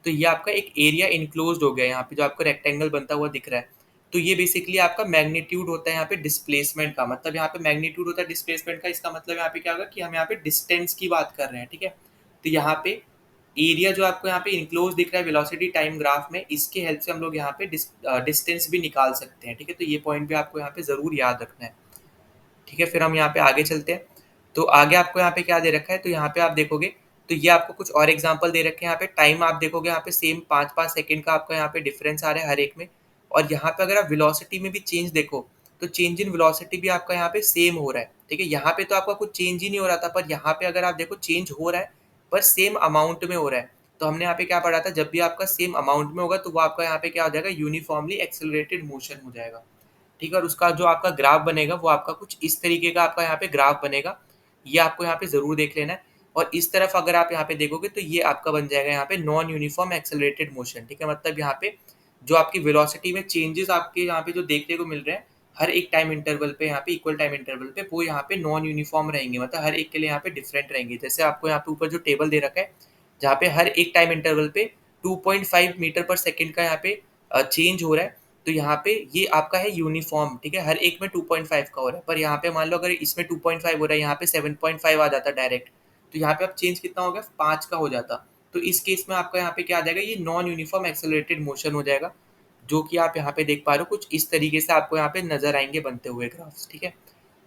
Speaker 1: तो ये आपका एक एरिया इनक्लोज हो गया है, यहाँ पे जो आपको रेक्टेंगल बनता हुआ दिख रहा है, तो ये बेसिकली आपका मैग्नीट्यूड होता है यहाँ पे डिस्प्लेसमेंट का, मतलब यहाँ पे मैग्नीट्यूड होता है डिस्प्लेसमेंट का, इसका मतलब यहाँ पे क्या होगा कि हम यहाँ पे डिस्टेंस की बात कर रहे हैं, ठीक है। तो यहाँ पे एरिया जो आपको यहाँ पे इनक्लोज दिख रहा है वेलोसिटी टाइम ग्राफ में, इसके हेल्प से हम लोग यहाँ पे डिस्टेंस भी निकाल सकते हैं, ठीक है। तो ये पॉइंट भी आपको यहाँ पे ज़रूर याद रखना है, ठीक है। फिर हम यहाँ पे आगे चलते हैं। तो आगे आपको यहाँ पे क्या दे रखा है, तो यहाँ पे आप देखोगे तो ये आपको कुछ और एग्जांपल दे रखे हैं। यहाँ पे टाइम आप देखोगे यहाँ पे सेम 5-5 सेकंड का आपका यहाँ पे डिफरेंस आ रहा है हर एक में, और यहाँ पे अगर आप वेलोसिटी में भी चेंज देखो तो चेंज इन वेलोसिटी भी आपका यहाँ पे सेम हो रहा है, ठीक है। यहाँ पे तो आपका कुछ चेंज ही नहीं हो रहा था, पर यहाँ पे अगर आप देखो चेंज हो रहा है पर सेम अमाउंट में हो रहा है। तो हमने यहाँ पे क्या पढ़ा था, जब भी आपका सेम अमाउंट में होगा तो वो आपका यहाँ पे क्या हो जाएगा, यूनिफॉर्मली एक्सेलरेटेड मोशन हो जाएगा, ठीक है। और उसका जो आपका ग्राफ बनेगा वो आपका कुछ इस तरीके का आपका यहाँ पे ग्राफ बनेगा, ये आपको यहाँ पे ज़रूर देख लेना है। और इस तरफ अगर आप यहाँ पे देखोगे तो ये आपका बन जाएगा यहाँ पे नॉन यूनिफॉर्म एक्सेलरेटेड मोशन, ठीक है। मतलब यहाँ पे जो आपकी वेलोसिटी में चेंजेस आपके यहाँ पे जो देखने को मिल रहे हैं हर एक टाइम इंटरवल पे, यहाँ पे इक्वल टाइम इंटरवल पे, वो यहाँ पे नॉन यूनिफॉर्म रहेंगे, मतलब हर एक के लिए यहाँ पे डिफरेंट रहेंगे। जैसे आपको यहाँ पे ऊपर जो टेबल दे रखा है जहाँ पे हर एक टाइम इंटरवल पे 2.5 मीटर पर सेकेंड का यहाँ पे चेंज हो रहा है, तो यहाँ पे ये आपका है यूनिफॉर्म, ठीक है। हर एक में 2.5 का हो रहा है, पर यहाँ पे मान लो अगर इसमें 2.5 हो रहा है, यहाँ पे 7.5 आ जाता डायरेक्ट, तो यहाँ पे अब चेंज कितना हो गया, 5 का हो जाता। तो इस केस में आपका यहाँ पे क्या आ जाएगा, ये नॉन यूनिफॉर्म एक्सेलरेटेड मोशन हो जाएगा, जो कि आप यहाँ पे देख पा रहे हो कुछ इस तरीके से आपको यहाँ पे नजर आएंगे बनते हुए ग्राफ्स, ठीक है।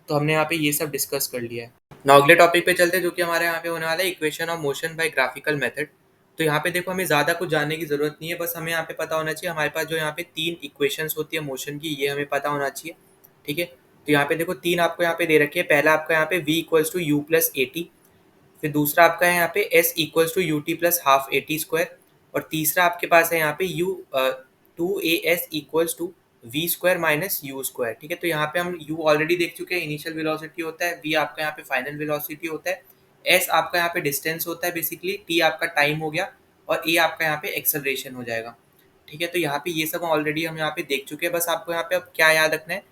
Speaker 1: तो हमने यहाँ पे ये सब डिस्कस कर लिया है। नाउ अगले टॉपिक पे चलते हैं, जो कि हमारे यहाँ पे होने वाला है equation of motion by graphical method. तो यहाँ पे देखो हमें ज़्यादा कुछ जानने की ज़रूरत नहीं है, बस हमें यहाँ पे पता होना चाहिए हमारे पास जो यहाँ पे 3 इक्वेशंस होती है मोशन की, ये हमें पता होना चाहिए, ठीक है। तो यहाँ पे देखो 3 आपको यहाँ पे दे रखी है। पहला आपका यहाँ पे v equals to u plus a t, फिर दूसरा आपका है यहाँ पे s equals to u t plus half a t square, और तीसरा आपके पास है यहाँ पे u 2as equals to v square minus u square, ठीक है। तो यहाँ पे हम u ऑलरेडी देख चुके हैं, इनिशियल वेलोसिटी होता है, v आपका यहाँ पे फाइनल वेलोसिटी होता है, s आपका यहाँ पे डिस्टेंस होता है बेसिकली, t आपका टाइम हो गया, और a आपका यहाँ पे एक्सेलरेशन हो जाएगा, ठीक है। तो यहाँ पे ये सब ऑलरेडी हम यहाँ पे देख चुके हैं। बस आपको यहाँ पे अब क्या याद रखना है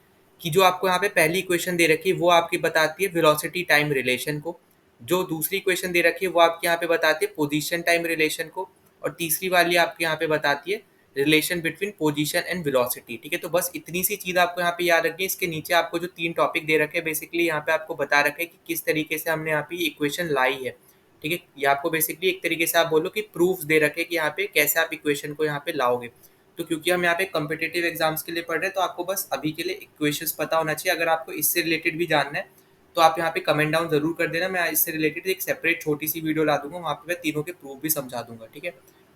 Speaker 1: कि जो आपको यहाँ पे पहली इक्वेशन दे रखी है वो आपकी बताती है वेलोसिटी टाइम रिलेशन को, जो दूसरी इक्वेशन दे रखी है वो आपके यहाँ पे बताती है पोजीशन टाइम रिलेशन को, और तीसरी वाली आपके यहाँ पे बताती है relation between position and velocity, ठीक है। तो बस इतनी सी चीज़ आपको यहाँ पे याद रखनी है। इसके नीचे आपको जो 3 टॉपिक दे रखे हैं बेसिकली यहाँ पे आपको बता रखा है कि किस तरीके से हमने यहाँ पे इक्वेशन लाई है, ठीक है। ये आपको बेसिकली एक तरीके से आप बोलो कि प्रूफ्स दे रखे कि यहाँ पे कैसे आप इक्वेशन को यहाँ पे लाओगे। तो क्योंकि हम यहाँ पे कॉम्पिटिटिव एग्जाम्स के लिए पढ़ रहे हैं, तो आपको बस अभी के लिए इक्वेशंस पता होना चाहिए। अगर आपको इससे रिलेटेड भी जानना है तो आप यहाँ पे कमेंट डाउन जरूर कर देना, मैं इससे रिलेटेड एक सेपरेट छोटी सी वीडियो ला दूंगा, वहाँ पे मैं तीनों के प्रूफ भी समझा दूंगा, ठीक है।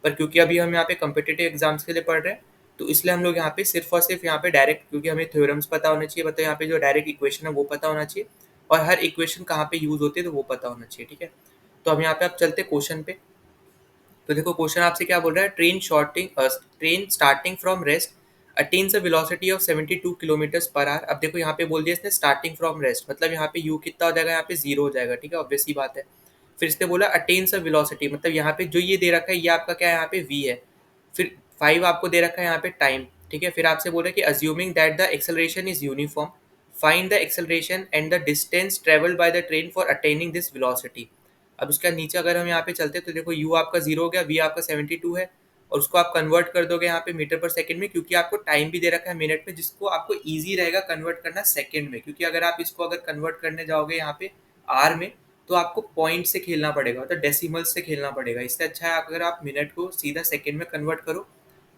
Speaker 1: पर क्योंकि अभी हम यहाँ पे कॉम्पिटिटिव एग्जाम्स के लिए पढ़ रहे हैं, तो इसलिए हम लोग यहाँ पे सिर्फ और सिर्फ यहाँ पे डायरेक्ट, क्योंकि हमें थ्योरम्स पता होना चाहिए, मतलब यहाँ पे जो डायरेक्ट इक्वेशन है वो पता होना चाहिए, और हर इक्वेशन कहाँ पे यूज होती है तो वो पता होना चाहिए, ठीक है। तो हम यहाँ पे अब चलते क्वेश्चन पे। तो देखो क्वेश्चन आपसे क्या बोल रहा है, train starting from rest attains a velocity of 72 kilometre per our. अब देखो यहाँ पे बोल दिया इसने स्टार्टिंग फ्रॉम रेस्ट, मतलब यहाँ पे u कितना हो जाएगा, यहाँ पे 0 हो जाएगा, ठीक है, ऑब्वियस सी बात है। फिर इसने बोला अटेन्स अ वेलोसिटी, मतलब यहाँ पे जो ये दे रखा है ये आपका क्या है, यहाँ पे v है। फिर 5 आपको दे रखा है यहाँ पे टाइम, ठीक है। फिर आपसे बोला कि assuming that the acceleration is uniform, find the acceleration and the distance travelled by the train for attaining this velocity. अब उसका नीचे अगर हम यहाँ पे चलते हैं तो देखो u आपका 0 हो गया, v आपका 72 है, और उसको आप कन्वर्ट कर दोगे यहाँ पे मीटर पर सेकंड में, क्योंकि आपको टाइम भी दे रखा है मिनट में, जिसको आपको इजी रहेगा कन्वर्ट करना सेकंड में, क्योंकि अगर आप इसको अगर कन्वर्ट करने जाओगे यहाँ पे आर में तो आपको पॉइंट से खेलना पड़ेगा, मतलब डेसिमल्स से खेलना पड़ेगा। इससे अच्छा है अगर आप मिनट को सीधा सेकंड में कन्वर्ट करो,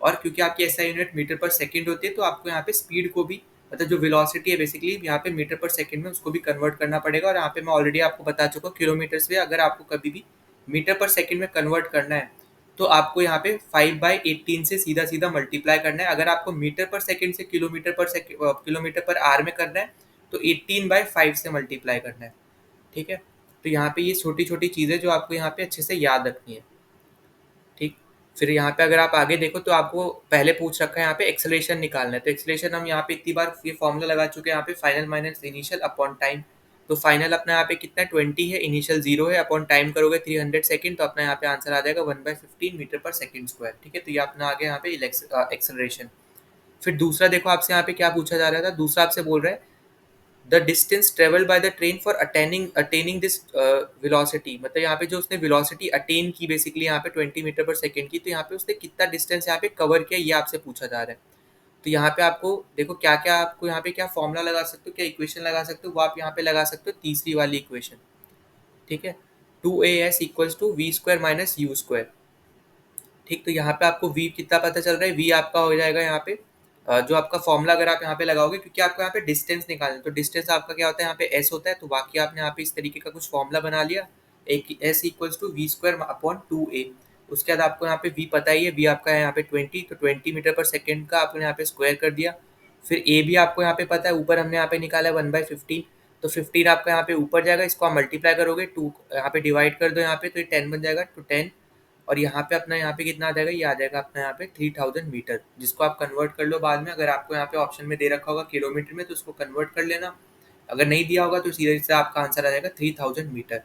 Speaker 1: और क्योंकि आपकी एसआई यूनिट मीटर पर सेकंड होती है तो आपको यहाँ पे स्पीड को भी, मतलब जो वेलोसिटी है बेसिकली यहाँ पे मीटर पर सेकंड में, उसको भी कन्वर्ट करना पड़ेगा। और यहाँ पे मैं ऑलरेडी आपको बता चुका हूँ किलोमीटर्स में, अगर आपको कभी भी मीटर पर सेकंड में कन्वर्ट करना है तो आपको यहाँ पे 5/18 से सीधा सीधा मल्टीप्लाई करना है। अगर आपको मीटर पर सेकंड से किलोमीटर पर आर में करना है तो 18/5 से मल्टीप्लाई करना है, ठीक है। तो यहाँ पे ये छोटी छोटी चीज़ें जो आपको यहाँ पे अच्छे से याद रखनी है, ठीक। फिर यहाँ पे अगर आप आगे देखो तो आपको पहले पूछ रखा है यहाँ पे एक्सेलरेशन निकालना है, तो एक्सेलरेशन हम यहाँ पे इतनी बार ये फॉर्मूला लगा चुके हैं, यहाँ पे final minus initial upon time. तो फाइनल अपना यहाँ पे कितना है 20 है, इनिशियल 0 है, अपॉन टाइम करोगे 300 सेकंड, तो अपना यहाँ पे आंसर आ जाएगा 1/15 मीटर पर सेकंड स्क्वायर, ठीक है। तो ये अपना आ गया यहाँ पे एक्सेलरेशन। फिर दूसरा देखो आपसे यहाँ पे क्या पूछा जा रहा था, दूसरा आपसे बोल रहा है the distance travelled by the train for attaining this velocity, मतलब यहाँ पे जो उसने वेलोसिटी अटेन की बेसिकली यहाँ पे 20 मीटर पर सेकंड की, तो यहाँ पे उसने कितना डिस्टेंस यहाँ पे कवर किया ये आपसे पूछा जा रहा है। तो यहाँ पे आपको देखो क्या क्या आपको यहाँ पे क्या फॉर्मूला लगा सकते हो, क्या इक्वेशन लगा सकते हो, वो आप यहाँ पे लगा सकते हो तीसरी वाली इक्वेशन, ठीक है, 2as equals to v square minus u square, ठीक। तो यहाँ पे आपको v कितना पता चल रहा है, v आपका हो जाएगा यहाँ पे जो आपका फॉर्मूला अगर आप यहाँ पे लगाओगे, क्योंकि आपको यहाँ पे डिस्टेंस निकालना है, तो डिस्टेंस आपका क्या होता है यहाँ पे s होता है, तो बाकी आपने यहाँ पे इस तरीके का कुछ फॉर्मूला बना लिया, एक s equals to v square upon 2a। उसके बाद आपको यहाँ पे v पता ही है, v आपका है यहाँ पे 20, तो 20 मीटर पर सेकेंड का आपने यहाँ पे स्क्वायर कर दिया। फिर a भी आपको यहाँ पे पता है, ऊपर हमने यहाँ पे निकाला है 1/15, तो 15 आपका यहाँ पे ऊपर जाएगा, इसको आप मल्टीप्लाई करोगे 2 यहाँ पे डिवाइड कर दो यहाँ पे, तो ये 10 बन जाएगा, तो 10, और यहाँ पे अपना यहाँ पे कितना आ जाएगा, ये आ जाएगा अपना यहाँ पे 3000 मीटर, जिसको आप कन्वर्ट कर लो बाद में। अगर आपको यहाँ पे ऑप्शन में दे रखा होगा किलोमीटर में तो उसको कन्वर्ट कर लेना, अगर नहीं दिया होगा तो सीधे से आपका आंसर आ जाएगा 3000 मीटर,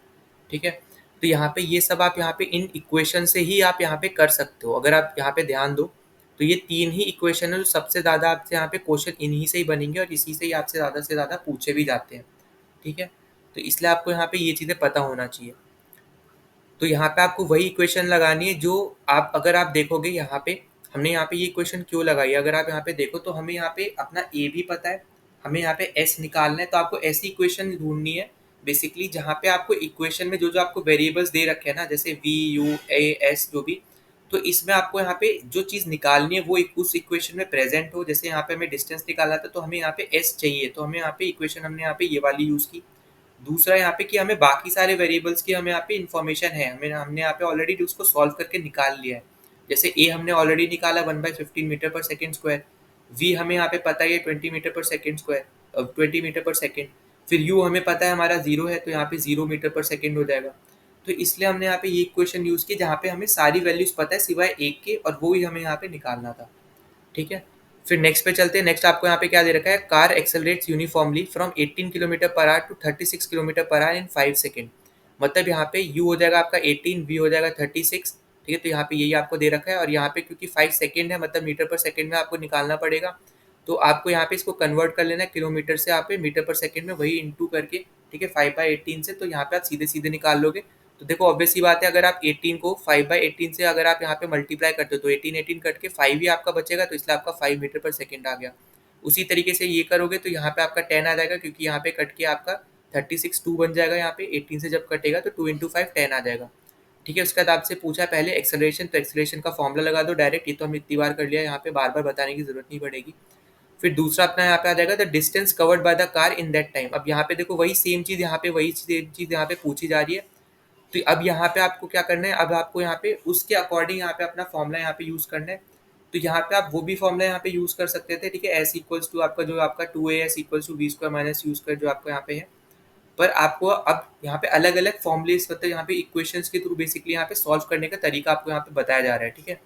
Speaker 1: ठीक है। तो यहाँ पे ये सब आप यहाँ पे इन इक्वेशन से ही आप यहाँ पे कर सकते हो। अगर आप यहाँ पे ध्यान दो तो ये 3 ही इक्वेशन है जो सबसे ज़्यादा आपसे यहाँ पे क्वेश्चन इन्हीं से ही बनेंगे और इसी से ही आपसे ज़्यादा से ज़्यादा पूछे भी जाते हैं, ठीक है? तो इसलिए आपको यहाँ पे ये चीज़ें पता होना चाहिए। तो यहाँ पे आपको वही इक्वेशन लगानी है जो आप, अगर आप देखोगे यहाँ पे, हमने यहाँ पे ये इक्वेशन क्यों लगाई है, अगर आप यहाँ पे देखो तो हमें यहाँ पे अपना ए भी पता है, हमें यहाँ पे एस निकालना है, तो आपको ऐसी इक्वेशन ढूंढनी है बेसिकली जहाँ पे आपको इक्वेशन में जो जो आपको वेरिएबल्स दे रखे हैं ना, जैसे वी यू ए एस जो भी, तो इसमें आपको यहाँ पे जो चीज़ निकालनी है वो उस इक्वेशन में प्रेजेंट हो। जैसे यहाँ पे हमें डिस्टेंस निकाला था तो हमें यहाँ पे एस चाहिए, तो हमें यहाँ पे इक्वेशन हमने यहाँ पे ये वाली यूज़ की। दूसरा यहाँ पे कि हमें बाकी सारे वेरिएबल्स की हमें यहाँ पे इन्फॉर्मेशन है, हमें हमने यहाँ पे ऑलरेडी उसको सॉल्व करके निकाल लिया है। जैसे ए हमने ऑलरेडी निकाला 1/15 metre per second square, we हमें यहाँ पे पता है 20 metre per second square, 20 metre per second, फिर यू हमें पता है हमारा 0 है तो यहाँ पे 0 मीटर पर सेकेंड हो जाएगा। तो इसलिए हमने यहाँ पे ये इक्वेशन यूज़ की जहाँ पे हमें सारी वैल्यूज पता है सिवाय एक के, और वो ही हमें यहाँ पे निकालना था, ठीक है? फिर नेक्स्ट पे चलते हैं। नेक्स्ट आपको यहाँ पे क्या दे रखा है, car accelerates uniformly from 18 kilometre per hour to 36 kilometre per hour in 5 second. मतलब यहाँ पे u हो जाएगा आपका 18, v हो जाएगा 36, ठीक है? तो यहाँ पे यही आपको दे रखा है, और यहाँ पे क्योंकि 5 सेकेंड है मतलब मीटर पर सेकेंड में आपको निकालना पड़ेगा, तो आपको यहाँ पे इसको कन्वर्ट कर लेना है किलोमीटर से, आप मीटर पर सेकेंड में वही इंटू करके, ठीक है, 5/18 से, तो यहाँ पे आप सीधे सीधे निकाल लोगे। तो देखो ऑब्वियस सी बात है, अगर आप 18 को 5/18 से अगर आप यहाँ पे मल्टीप्लाई करते हो तो 18 कट के 5 ही आपका बचेगा, तो इसलिए आपका 5 मीटर पर सेकेंड आ गया। उसी तरीके से ये करोगे तो यहाँ पे आपका 10 आ जाएगा, क्योंकि यहाँ पे कट के आपका 36 2 बन जाएगा, यहाँ पे 18 से जब कटेगा तो 2 इंटू 5 10 आ जाएगा, ठीक है? उसके बाद आपसे पूछा पहले एक्सेलरेशन, तो एक्सेलरेशन का फॉर्मूला लगा दो डायरेक्ट, ये तो हम इतनी बार कर लिया, यहाँ पे बार बार बताने की जरूरत नहीं पड़ेगी। फिर दूसरा अपना यहाँ पे आ जाएगा the distance covered by the car in that time. अब यहाँ पे देखो वही सेम चीज़ यहाँ पे, वही सेम चीज़ यहाँ पे पूछी जा रही है। तो अब यहाँ पे आपको क्या करना है, अब आपको यहाँ पे उसके अकॉर्डिंग यहाँ पे अपना फॉर्मूला यहाँ पे यूज़ करना है। तो यहाँ पे आप वो भी फॉर्मूला यहाँ पे यूज़ कर सकते थे, ठीक है? एस इक्वल्स टू आपका जो आपका 2as equals to v square minus u square जो आपको यहाँ पे है। पर आपको अब यहाँ पे अलग अलग फॉर्मूलेस, मतलब यहाँ पे इक्वेशंस के थ्रू बेसिकली यहाँ पे सॉल्व करने का तरीका आपको यहाँ पे बताया जा रहा है, ठीक है?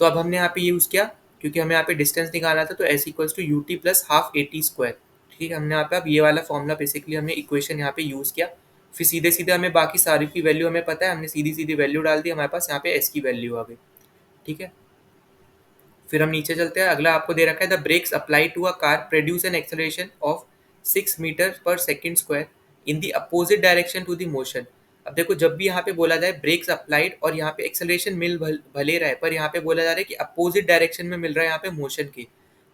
Speaker 1: तो अब हमने यहाँ पे यूज़ किया, क्योंकि हमें यहाँ पे डिस्टेंस निकालना था, तो s equals to u t plus half a t square, ठीक है? हमने यहाँ पे अब ये वाला फॉर्मूला बेसिकली हमने इक्वेशन यहाँ पे यूज़ किया। फिर सीधे सीधे हमें बाकी सारी की वैल्यू हमें पता है, हमने सीधी सीधी वैल्यू डाल दी, हमारे पास यहाँ पे एस की वैल्यू आ गई, ठीक है? फिर हम नीचे चलते हैं। अगला आपको दे रखा है the brakes apply to a car produce an acceleration of 6 metre per second square in the opposite direction to the motion. अब देखो जब भी यहाँ पे बोला जाए ब्रेक्स अप्लाइड और यहाँ पे एक्सेलरेशन भले रहा है, पर यहाँ पे बोला जा रहा है कि अपोजिट डायरेक्शन में मिल रहा है यहाँ पे मोशन के,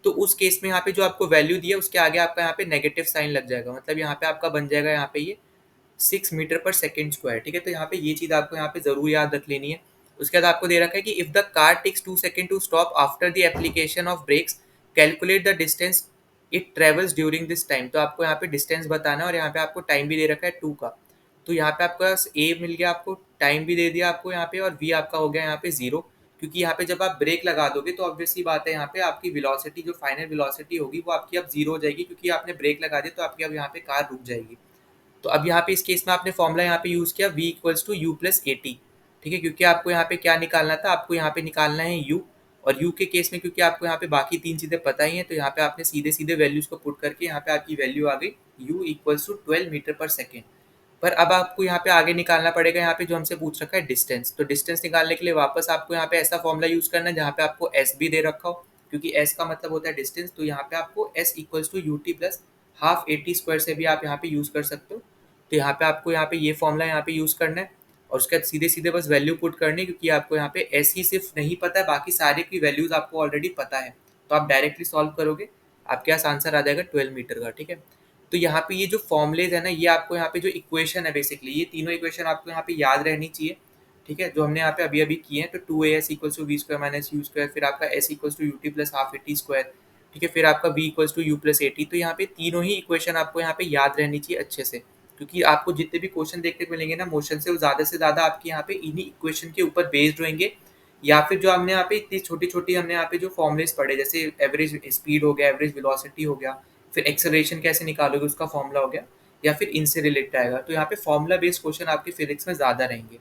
Speaker 1: तो उस केस में यहाँ पे जो आपको वैल्यू दी है उसके आगे आपका यहाँ पे नेगेटिव साइन लग जाएगा, मतलब यहाँ पे आपका बन जाएगा यहाँ पे ये 6 मीटर पर सेकेंड स्क्वायर, ठीक है? तो यहाँ पे ये चीज़ आपको यहाँ पे ज़रूर याद रख लेनी है। उसके बाद आपको दे रखा है कि if the car takes 2 second to stop after the application of brakes calculate the distance it travels during this time. तो आपको यहाँ पे डिस्टेंस बताना है, और यहाँ पे आपको टाइम भी दे रखा है 2 का। तो यहाँ पे आपका ए मिल गया, आपको टाइम भी दे दिया आपको यहाँ पे, और वी आपका हो गया यहाँ पे 0, क्योंकि यहाँ पे जब आप ब्रेक लगा दोगे तो ऑब्वियस सी बात है यहाँ पे आपकी वेलोसिटी, जो फाइनल वेलोसिटी होगी वो आपकी अब 0 हो जाएगी, क्योंकि आपने ब्रेक लगा दिया तो आपकी अब यहाँ पे कार रुक जाएगी। तो अब यहाँ पे इस केस में आपने फॉर्मूला यहाँ पे यूज़ किया v equals to u plus a t, ठीक है? क्योंकि आपको यहाँ पे क्या निकालना था, आपको यहाँ पे निकालना है u, और u के केस में क्योंकि आपको यहाँ पे बाकी 3 चीज़ें पता ही हैं, तो यहाँ पे आपने सीधे सीधे वैल्यूज को पुट करके यहाँ पे आपकी वैल्यू आ गई u equals to 12 metre per second. पर अब आपको यहाँ पे आगे निकालना पड़ेगा, यहाँ पे जो हमसे पूछ रखा है डिस्टेंस, तो डिस्टेंस निकालने के लिए वापस आपको यहाँ पे ऐसा फॉर्मूला यूज़ करना है जहाँ पे आपको s भी दे रखा हो, क्योंकि s का मतलब होता है डिस्टेंस। तो यहाँ पे आपको s equals to u t plus half a t square से भी आप यहाँ पे यूज़ कर सकते हो। तो यहाँ पे आपको यहाँ पे ये फॉर्मूला यहाँ पे यूज़ करना है, और उसके बाद सीधे सीधे बस वैल्यू पुट करनी है, क्योंकि आपको यहाँ पे एस ही सिर्फ नहीं पता है, बाकी सारे की वैल्यूज़ आपको ऑलरेडी पता है। तो आप डायरेक्टली सॉल्व करोगे, आपके पास आंसर आ जाएगा 12 मीटर का, ठीक है? तो यहाँ पे ये जो फॉर्मूलेज है ना, ये आपको यहाँ पे जो इक्वेशन है बेसिकली, ये तीनों इक्वेशन आपको यहाँ पे याद रहनी चाहिए, ठीक है? जो हमने यहाँ पे अभी अभी किए हैं, तो 2as equals to v square minus u square, फिर आपका s equals to u t plus half a t square, ठीक है? फिर आपका v equals to u plus a t. तो यहाँ पे तीनों ही इक्वेशन आपको यहाँ पे याद रहनी चाहिए अच्छे से, क्योंकि आपको जितने भी क्वेश्चन देखने को मिलेंगे ना मोशन से, वो ज़्यादा से ज़्यादा आपके यहाँ पे इन्हीं इक्वेशन के ऊपर बेस्ड रहेंगे, या फिर जो हमने यहाँ पे इतनी छोटी छोटी हमने यहाँ पे जो फॉर्मुलेस पढ़े, जैसे एवरेज स्पीड हो गया, एवरेज वेलोसिटी हो गया, फिर एक्सेलरेशन कैसे निकालोगे उसका फॉर्मूला हो गया, या फिर इनसे रिलेटेड आएगा। तो यहाँ पे फॉर्मूला बेस्ड क्वेश्चन आपके फिजिक्स में ज़्यादा रहेंगे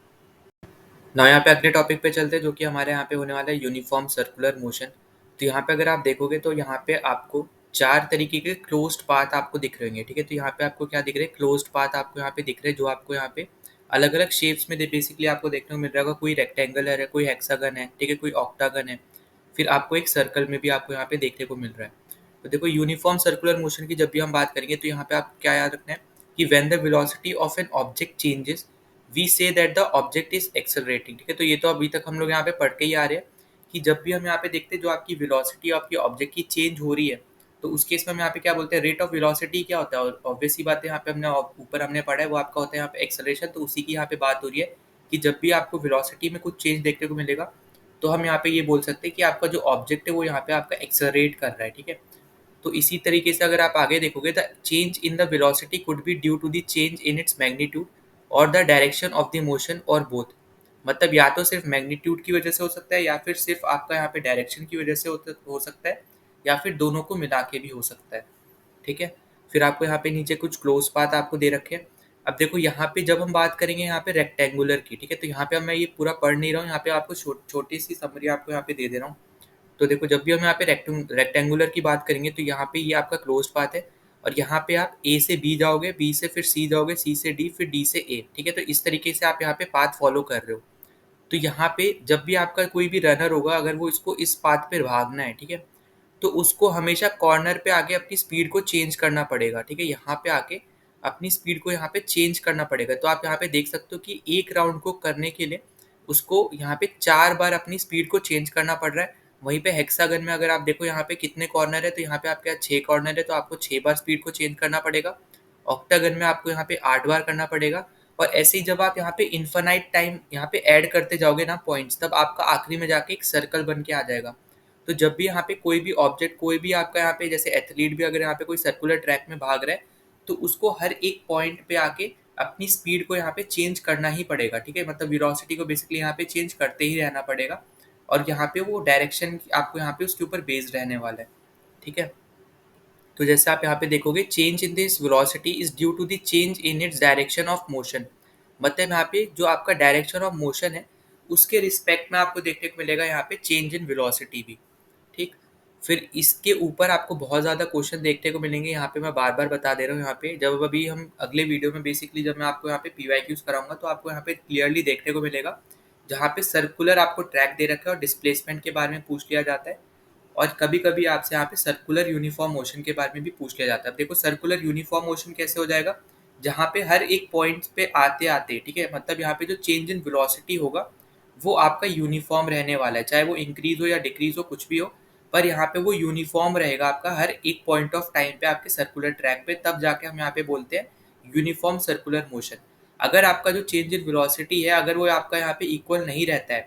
Speaker 1: ना। यहाँ पे अगले टॉपिक पे चलते हैं, जो कि हमारे यहाँ पे होने वाला है यूनिफॉर्म सर्कुलर मोशन। तो यहाँ पे अगर आप देखोगे तो यहाँ पे आपको 4 तरीके के क्लोज्ड पाथ आपको दिख रहे होंगे, ठीक है? तो यहाँ पे आपको क्या दिख रहे हैं, क्लोज्ड पाथ आपको यहाँ पे दिख रहे हैं, जो आपको यहाँ पे अलग अलग शेप्स में बेसिकली आपको देखने को मिल रहा होगा, कोई रेक्टेंगल है, कोई हेक्सागन है, ठीक है, कोई ऑक्टागन है, फिर आपको एक सर्कल में भी आपको यहाँ पे देखने को मिल रहा है। तो देखो यूनिफॉर्म सर्कुलर मोशन की जब भी हम बात करेंगे तो यहाँ पे आप क्या याद रखना है कि when the velocity of an object changes we say that the object is accelerating, ठीक है। तो ये तो अभी तक हम लोग यहाँ पे पढ़ के ही आ रहे हैं कि जब भी हम यहाँ पे देखते हैं जो आपकी वेलोसिटी आपकी ऑब्जेक्ट की चेंज हो रही है, तो उस केस में हम यहाँ पे क्या बोलते हैं, रेट ऑफ वेलोसिटी क्या होता है, और ऑब्वियस सी बात है यहाँ पे हमने ऊपर हमने पढ़ा है वो आपका होता है यहाँ पे एक्सेलरेशन। तो उसी की यहाँ पे बात हो रही है कि जब भी आपको वेलोसिटी में कुछ चेंज देखने को मिलेगा तो हम यहाँ पे ये बोल सकते हैं कि आपका जो ऑब्जेक्ट है वो यहाँ पे आपका एक्सेलरेट कर रहा है, ठीक है। तो इसी तरीके से अगर आप आगे देखोगे the change in the velocity could be due to the change in its magnitude और the direction of the motion और बोथ। मतलब या तो सिर्फ मैग्नीट्यूड की वजह से हो सकता है या फिर सिर्फ आपका यहाँ पे डायरेक्शन की वजह से हो सकता है, या फिर दोनों को मिला के भी हो सकता है, ठीक है। फिर आपको यहाँ पे नीचे कुछ क्लोज पाथ आपको दे रखे हैं। अब देखो यहाँ पे जब हम बात करेंगे यहाँ पे रेक्टेंगुलर की, ठीक है, तो यहाँ पे मैं ये पूरा पढ़ नहीं रहा हूँ, यहाँ पे आपको छोटी सी समरी आपको यहाँ पे दे दे रहा हूँ। तो देखो जब भी हम यहाँ पे रेक्टेंगुलर की बात करेंगे तो यहाँ पे ये आपका क्लोज पाथ है, और यहाँ पे आप ए से बी जाओगे, बी से फिर सी जाओगे, सी से डी, फिर डी से ए, ठीक है। तो इस तरीके से आप यहाँ पे पाथ फॉलो कर रहे हो। तो यहाँ पे जब भी आपका कोई भी रनर होगा अगर वो इसको इस पाथ पे भागना है, ठीक है, तो उसको हमेशा कॉर्नर पे आके अपनी स्पीड को चेंज करना पड़ेगा, ठीक है। यहाँ पे आके अपनी स्पीड को यहाँ पे चेंज करना पड़ेगा। तो आप यहाँ पे देख सकते हो कि एक राउंड को करने के लिए उसको यहाँ पे 4 बार अपनी स्पीड को चेंज करना पड़ रहा है। वहीं पे हेक्सागन में अगर आप देखो यहाँ पे कितने कॉर्नर है, तो यहाँ पे आपके 6 कॉर्नर है, तो आपको 6 बार स्पीड को चेंज करना पड़ेगा। ऑक्टागन में आपको यहाँ पे 8 बार करना पड़ेगा। और ऐसे ही जब आप यहाँ पे इन्फानाइट टाइम यहाँ पे ऐड करते जाओगे ना पॉइंट्स, तब आपका आखिरी में जाके एक सर्कल बन के आ जाएगा। तो जब भी यहाँ पे कोई भी ऑब्जेक्ट, कोई भी आपका यहाँ पे जैसे एथलीट भी अगर यहाँ पे कोई सर्कुलर ट्रैक में भाग रहा है, तो उसको हर एक पॉइंट पे आके अपनी स्पीड को यहाँ पे चेंज करना ही पड़ेगा, ठीक है। मतलब वेलोसिटी को बेसिकली यहाँ पे चेंज करते ही रहना पड़ेगा, और यहाँ पे वो डायरेक्शन आपको यहाँ पे उसके ऊपर बेस्ड रहने वाला है, ठीक है। तो जैसे आप यहाँ पे देखोगे change in this velocity is due to the change in its direction of motion. मतलब यहाँ पे जो आपका डायरेक्शन ऑफ मोशन है उसके रिस्पेक्ट में आपको देखने को मिलेगा यहाँ पे चेंज इन वेलोसिटी भी, ठीक। फिर इसके ऊपर आपको बहुत ज़्यादा क्वेश्चन देखने को मिलेंगे, यहाँ पे मैं बार बार बता दे रहा हूँ। यहाँ पे जब अभी हम अगले वीडियो में बेसिकली जब मैं आपको यहाँ पे PYQs कराऊंगा तो आपको यहाँ पे क्लियरली देखने को मिलेगा, जहाँ पे सर्कुलर आपको ट्रैक दे रखा है और डिस्प्लेसमेंट के बारे में पूछ लिया जाता है, और कभी कभी आपसे यहाँ पे सर्कुलर यूनिफॉर्म मोशन के बारे में भी पूछ लिया जाता है। अब देखो सर्कुलर यूनिफॉर्म मोशन कैसे हो जाएगा, जहाँ पे हर एक पॉइंट पे आते आते, ठीक है, मतलब यहाँ पे जो चेंज इन वेलोसिटी होगा वो आपका यूनिफॉर्म रहने वाला है, चाहे वो इंक्रीज हो या डिक्रीज हो कुछ भी हो, पर यहाँ पे वो यूनिफॉर्म रहेगा आपका हर एक पॉइंट ऑफ टाइम पे आपके सर्कुलर ट्रैक पे। तब जाके हम यहाँ पे बोलते हैं यूनिफॉर्म सर्कुलर मोशन। अगर आपका जो चेंज इन वेलोसिटी है अगर वो आपका यहाँ पे इक्वल नहीं रहता है,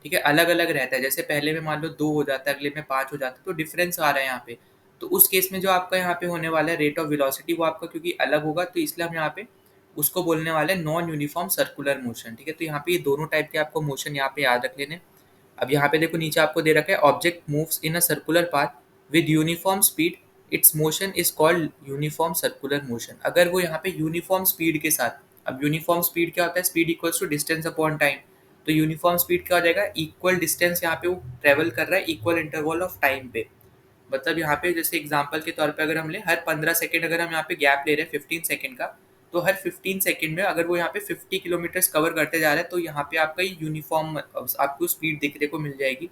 Speaker 1: ठीक है, अलग अलग रहता है, जैसे पहले में मान लो 2 हो जाता है, अगले में 5 हो जाता है, तो डिफरेंस आ रहा है यहाँ पे, तो उस केस में जो आपका यहाँ पे होने वाला है रेट ऑफ वेलोसिटी वो आपका क्योंकि अलग होगा, तो इसलिए हम यहाँ पे उसको बोलने वाले हैं नॉन यूनिफॉर्म सर्कुलर मोशन, ठीक है। तो यहाँ पे ये दोनों टाइप के आपको मोशन यहाँ पे याद रख लेने। अब यहाँ पे देखो नीचे आपको दे रखा है object moves in a circular path with uniform speed, it's motion is called uniform circular motion. अगर वो यहाँ पे यूनिफॉर्म स्पीड के साथ, अब यूनिफॉर्म स्पीड क्या होता है, speed equals to distance upon time, तो यूनिफॉर्म स्पीड क्या हो जाएगा, इक्वल डिस्टेंस यहाँ पे वो ट्रेवल कर रहा है इक्वल इंटरवल ऑफ टाइम पे। मतलब यहाँ पे जैसे एग्जांपल के तौर पे अगर हम ले हर 15 सेकंड अगर हम यहाँ पे गैप ले रहे हैं 15 सेकंड का, तो हर 15 सेकंड में अगर वो यहाँ पे 50 किलोमीटर्स कवर करते जा रहे हैं तो यहाँ पे आपका ये यूनिफॉर्म आपको स्पीड देखने को मिल जाएगी।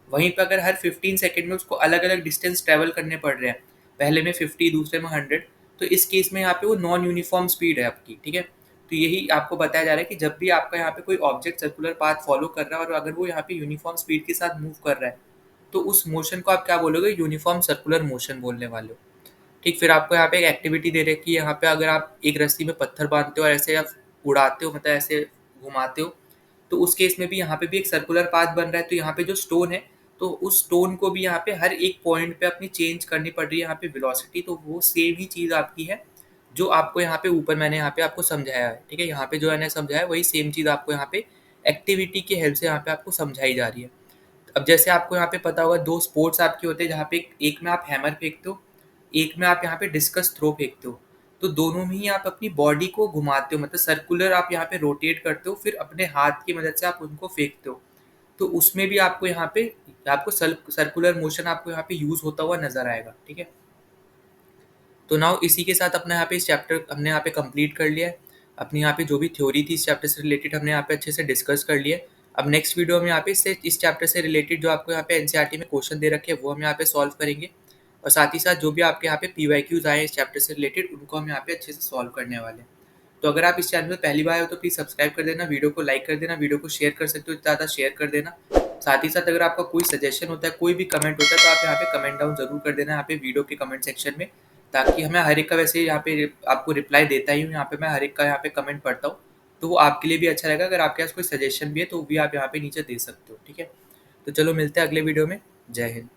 Speaker 1: वहीं पर अगर हर 15 सेकंड में उसको अलग अलग डिस्टेंस ट्रेवल करने पड़ रहे हैं, पहले में 50 दूसरे में 100, तो इस केस में यहाँ पे वो नॉन यूनिफॉर्म स्पीड है आपकी, ठीक है। तो यही आपको बताया जा रहा है कि जब भी आपका यहाँ पे कोई ऑब्जेक्ट सर्कुलर पाथ फॉलो कर रहा है और अगर वो यहाँ पे यूनिफॉर्म स्पीड के साथ मूव कर रहा है, तो उस मोशन को आप क्या बोलोगे, यूनिफॉर्म सर्कुलर मोशन बोलने वाले हो, ठीक। फिर आपको यहाँ पे एक एक्टिविटी दे रखी है, यहाँ पे अगर आप एक रस्सी में पत्थर बांधते हो और ऐसे आप उड़ाते हो, मतलब ऐसे घुमाते हो, तो उस केस में भी यहाँ पे भी एक सर्कुलर पाथ बन रहा है। तो यहाँ पे जो स्टोन है, तो उस स्टोन को भी यहाँ पे हर एक पॉइंट पे अपनी चेंज करनी पड़ रही है यहाँ पे वेलोसिटी, तो वो सेम ही चीज़ आपकी है जो आपको यहाँ पे ऊपर मैंने यहाँ पे आपको समझाया है, ठीक है। यहाँ पे जो मैंने समझाया है वही सेम चीज़ आपको यहाँ पे एक्टिविटी की हेल्प से यहाँ पे आपको समझाई जा रही है। अब जैसे आपको यहाँ पे पता होगा 2 स्पोर्ट्स आपके होते हैं जहाँ पे एक में आप हैमर फेंकते हो, एक में आप यहाँ पे डिस्कस थ्रो फेंकते हो। तो दोनों में ही आप अपनी बॉडी को घुमाते हो, मतलब सर्कुलर आप यहाँ पे रोटेट करते हो, फिर अपने हाथ की मदद से आप उनको फेंकते हो। तो उसमें भी आपको यहाँ पे आपको सर्कुलर मोशन आपको यहाँ पे यूज होता हुआ नजर आएगा, ठीक है। तो नाउ इसी के साथ अपना यहाँ पे इस चैप्टर हमने यहाँ पे कंप्लीट कर लिया है। अपनी यहाँ पे जो भी थ्योरी थी इस चैप्टर से रिलेटेड हमने यहाँ पे अच्छे से डिस्कस कर लिया है। अब नेक्स्ट वीडियो में यहाँ पे इस चैप्टर से रिलेटेड जो आपको यहाँ पे एनसीईआरटी में क्वेश्चन दे रखे हैं वो हम यहाँ पे सॉल्व करेंगे, और साथ ही साथ जो भी आपके यहाँ पे पीवाईक्यूज आए हैं इस चैप्टर से रिलेटेड उनको हम यहाँ पे अच्छे से सॉल्व करने वाले हैं। तो अगर आप इस चैनल में पहली बार हो तो प्लीज़ सब्सक्राइब कर देना, वीडियो को लाइक कर देना, वीडियो को शेयर कर सकते हो ज़्यादा शेयर कर देना। साथ ही साथ अगर आपका कोई सजेशन होता है, कोई भी कमेंट होता है, तो आप यहाँ पे कमेंट डाउन ज़रूर कर देना यहाँ पे वीडियो के कमेंट सेक्शन में, ताकि हमें हर एक का वैसे यहाँ पे आपको रिप्लाई देता ही हूँ, यहाँ पे मैं हर एक का यहाँ पे कमेंट पढ़ता हूँ, तो वो आपके लिए भी अच्छा रहेगा। अगर आपके पास कोई सजेशन भी है तो वो भी आप यहाँ पे नीचे दे सकते हो, ठीक है। तो चलो मिलते हैं अगले वीडियो में। जय हिंद।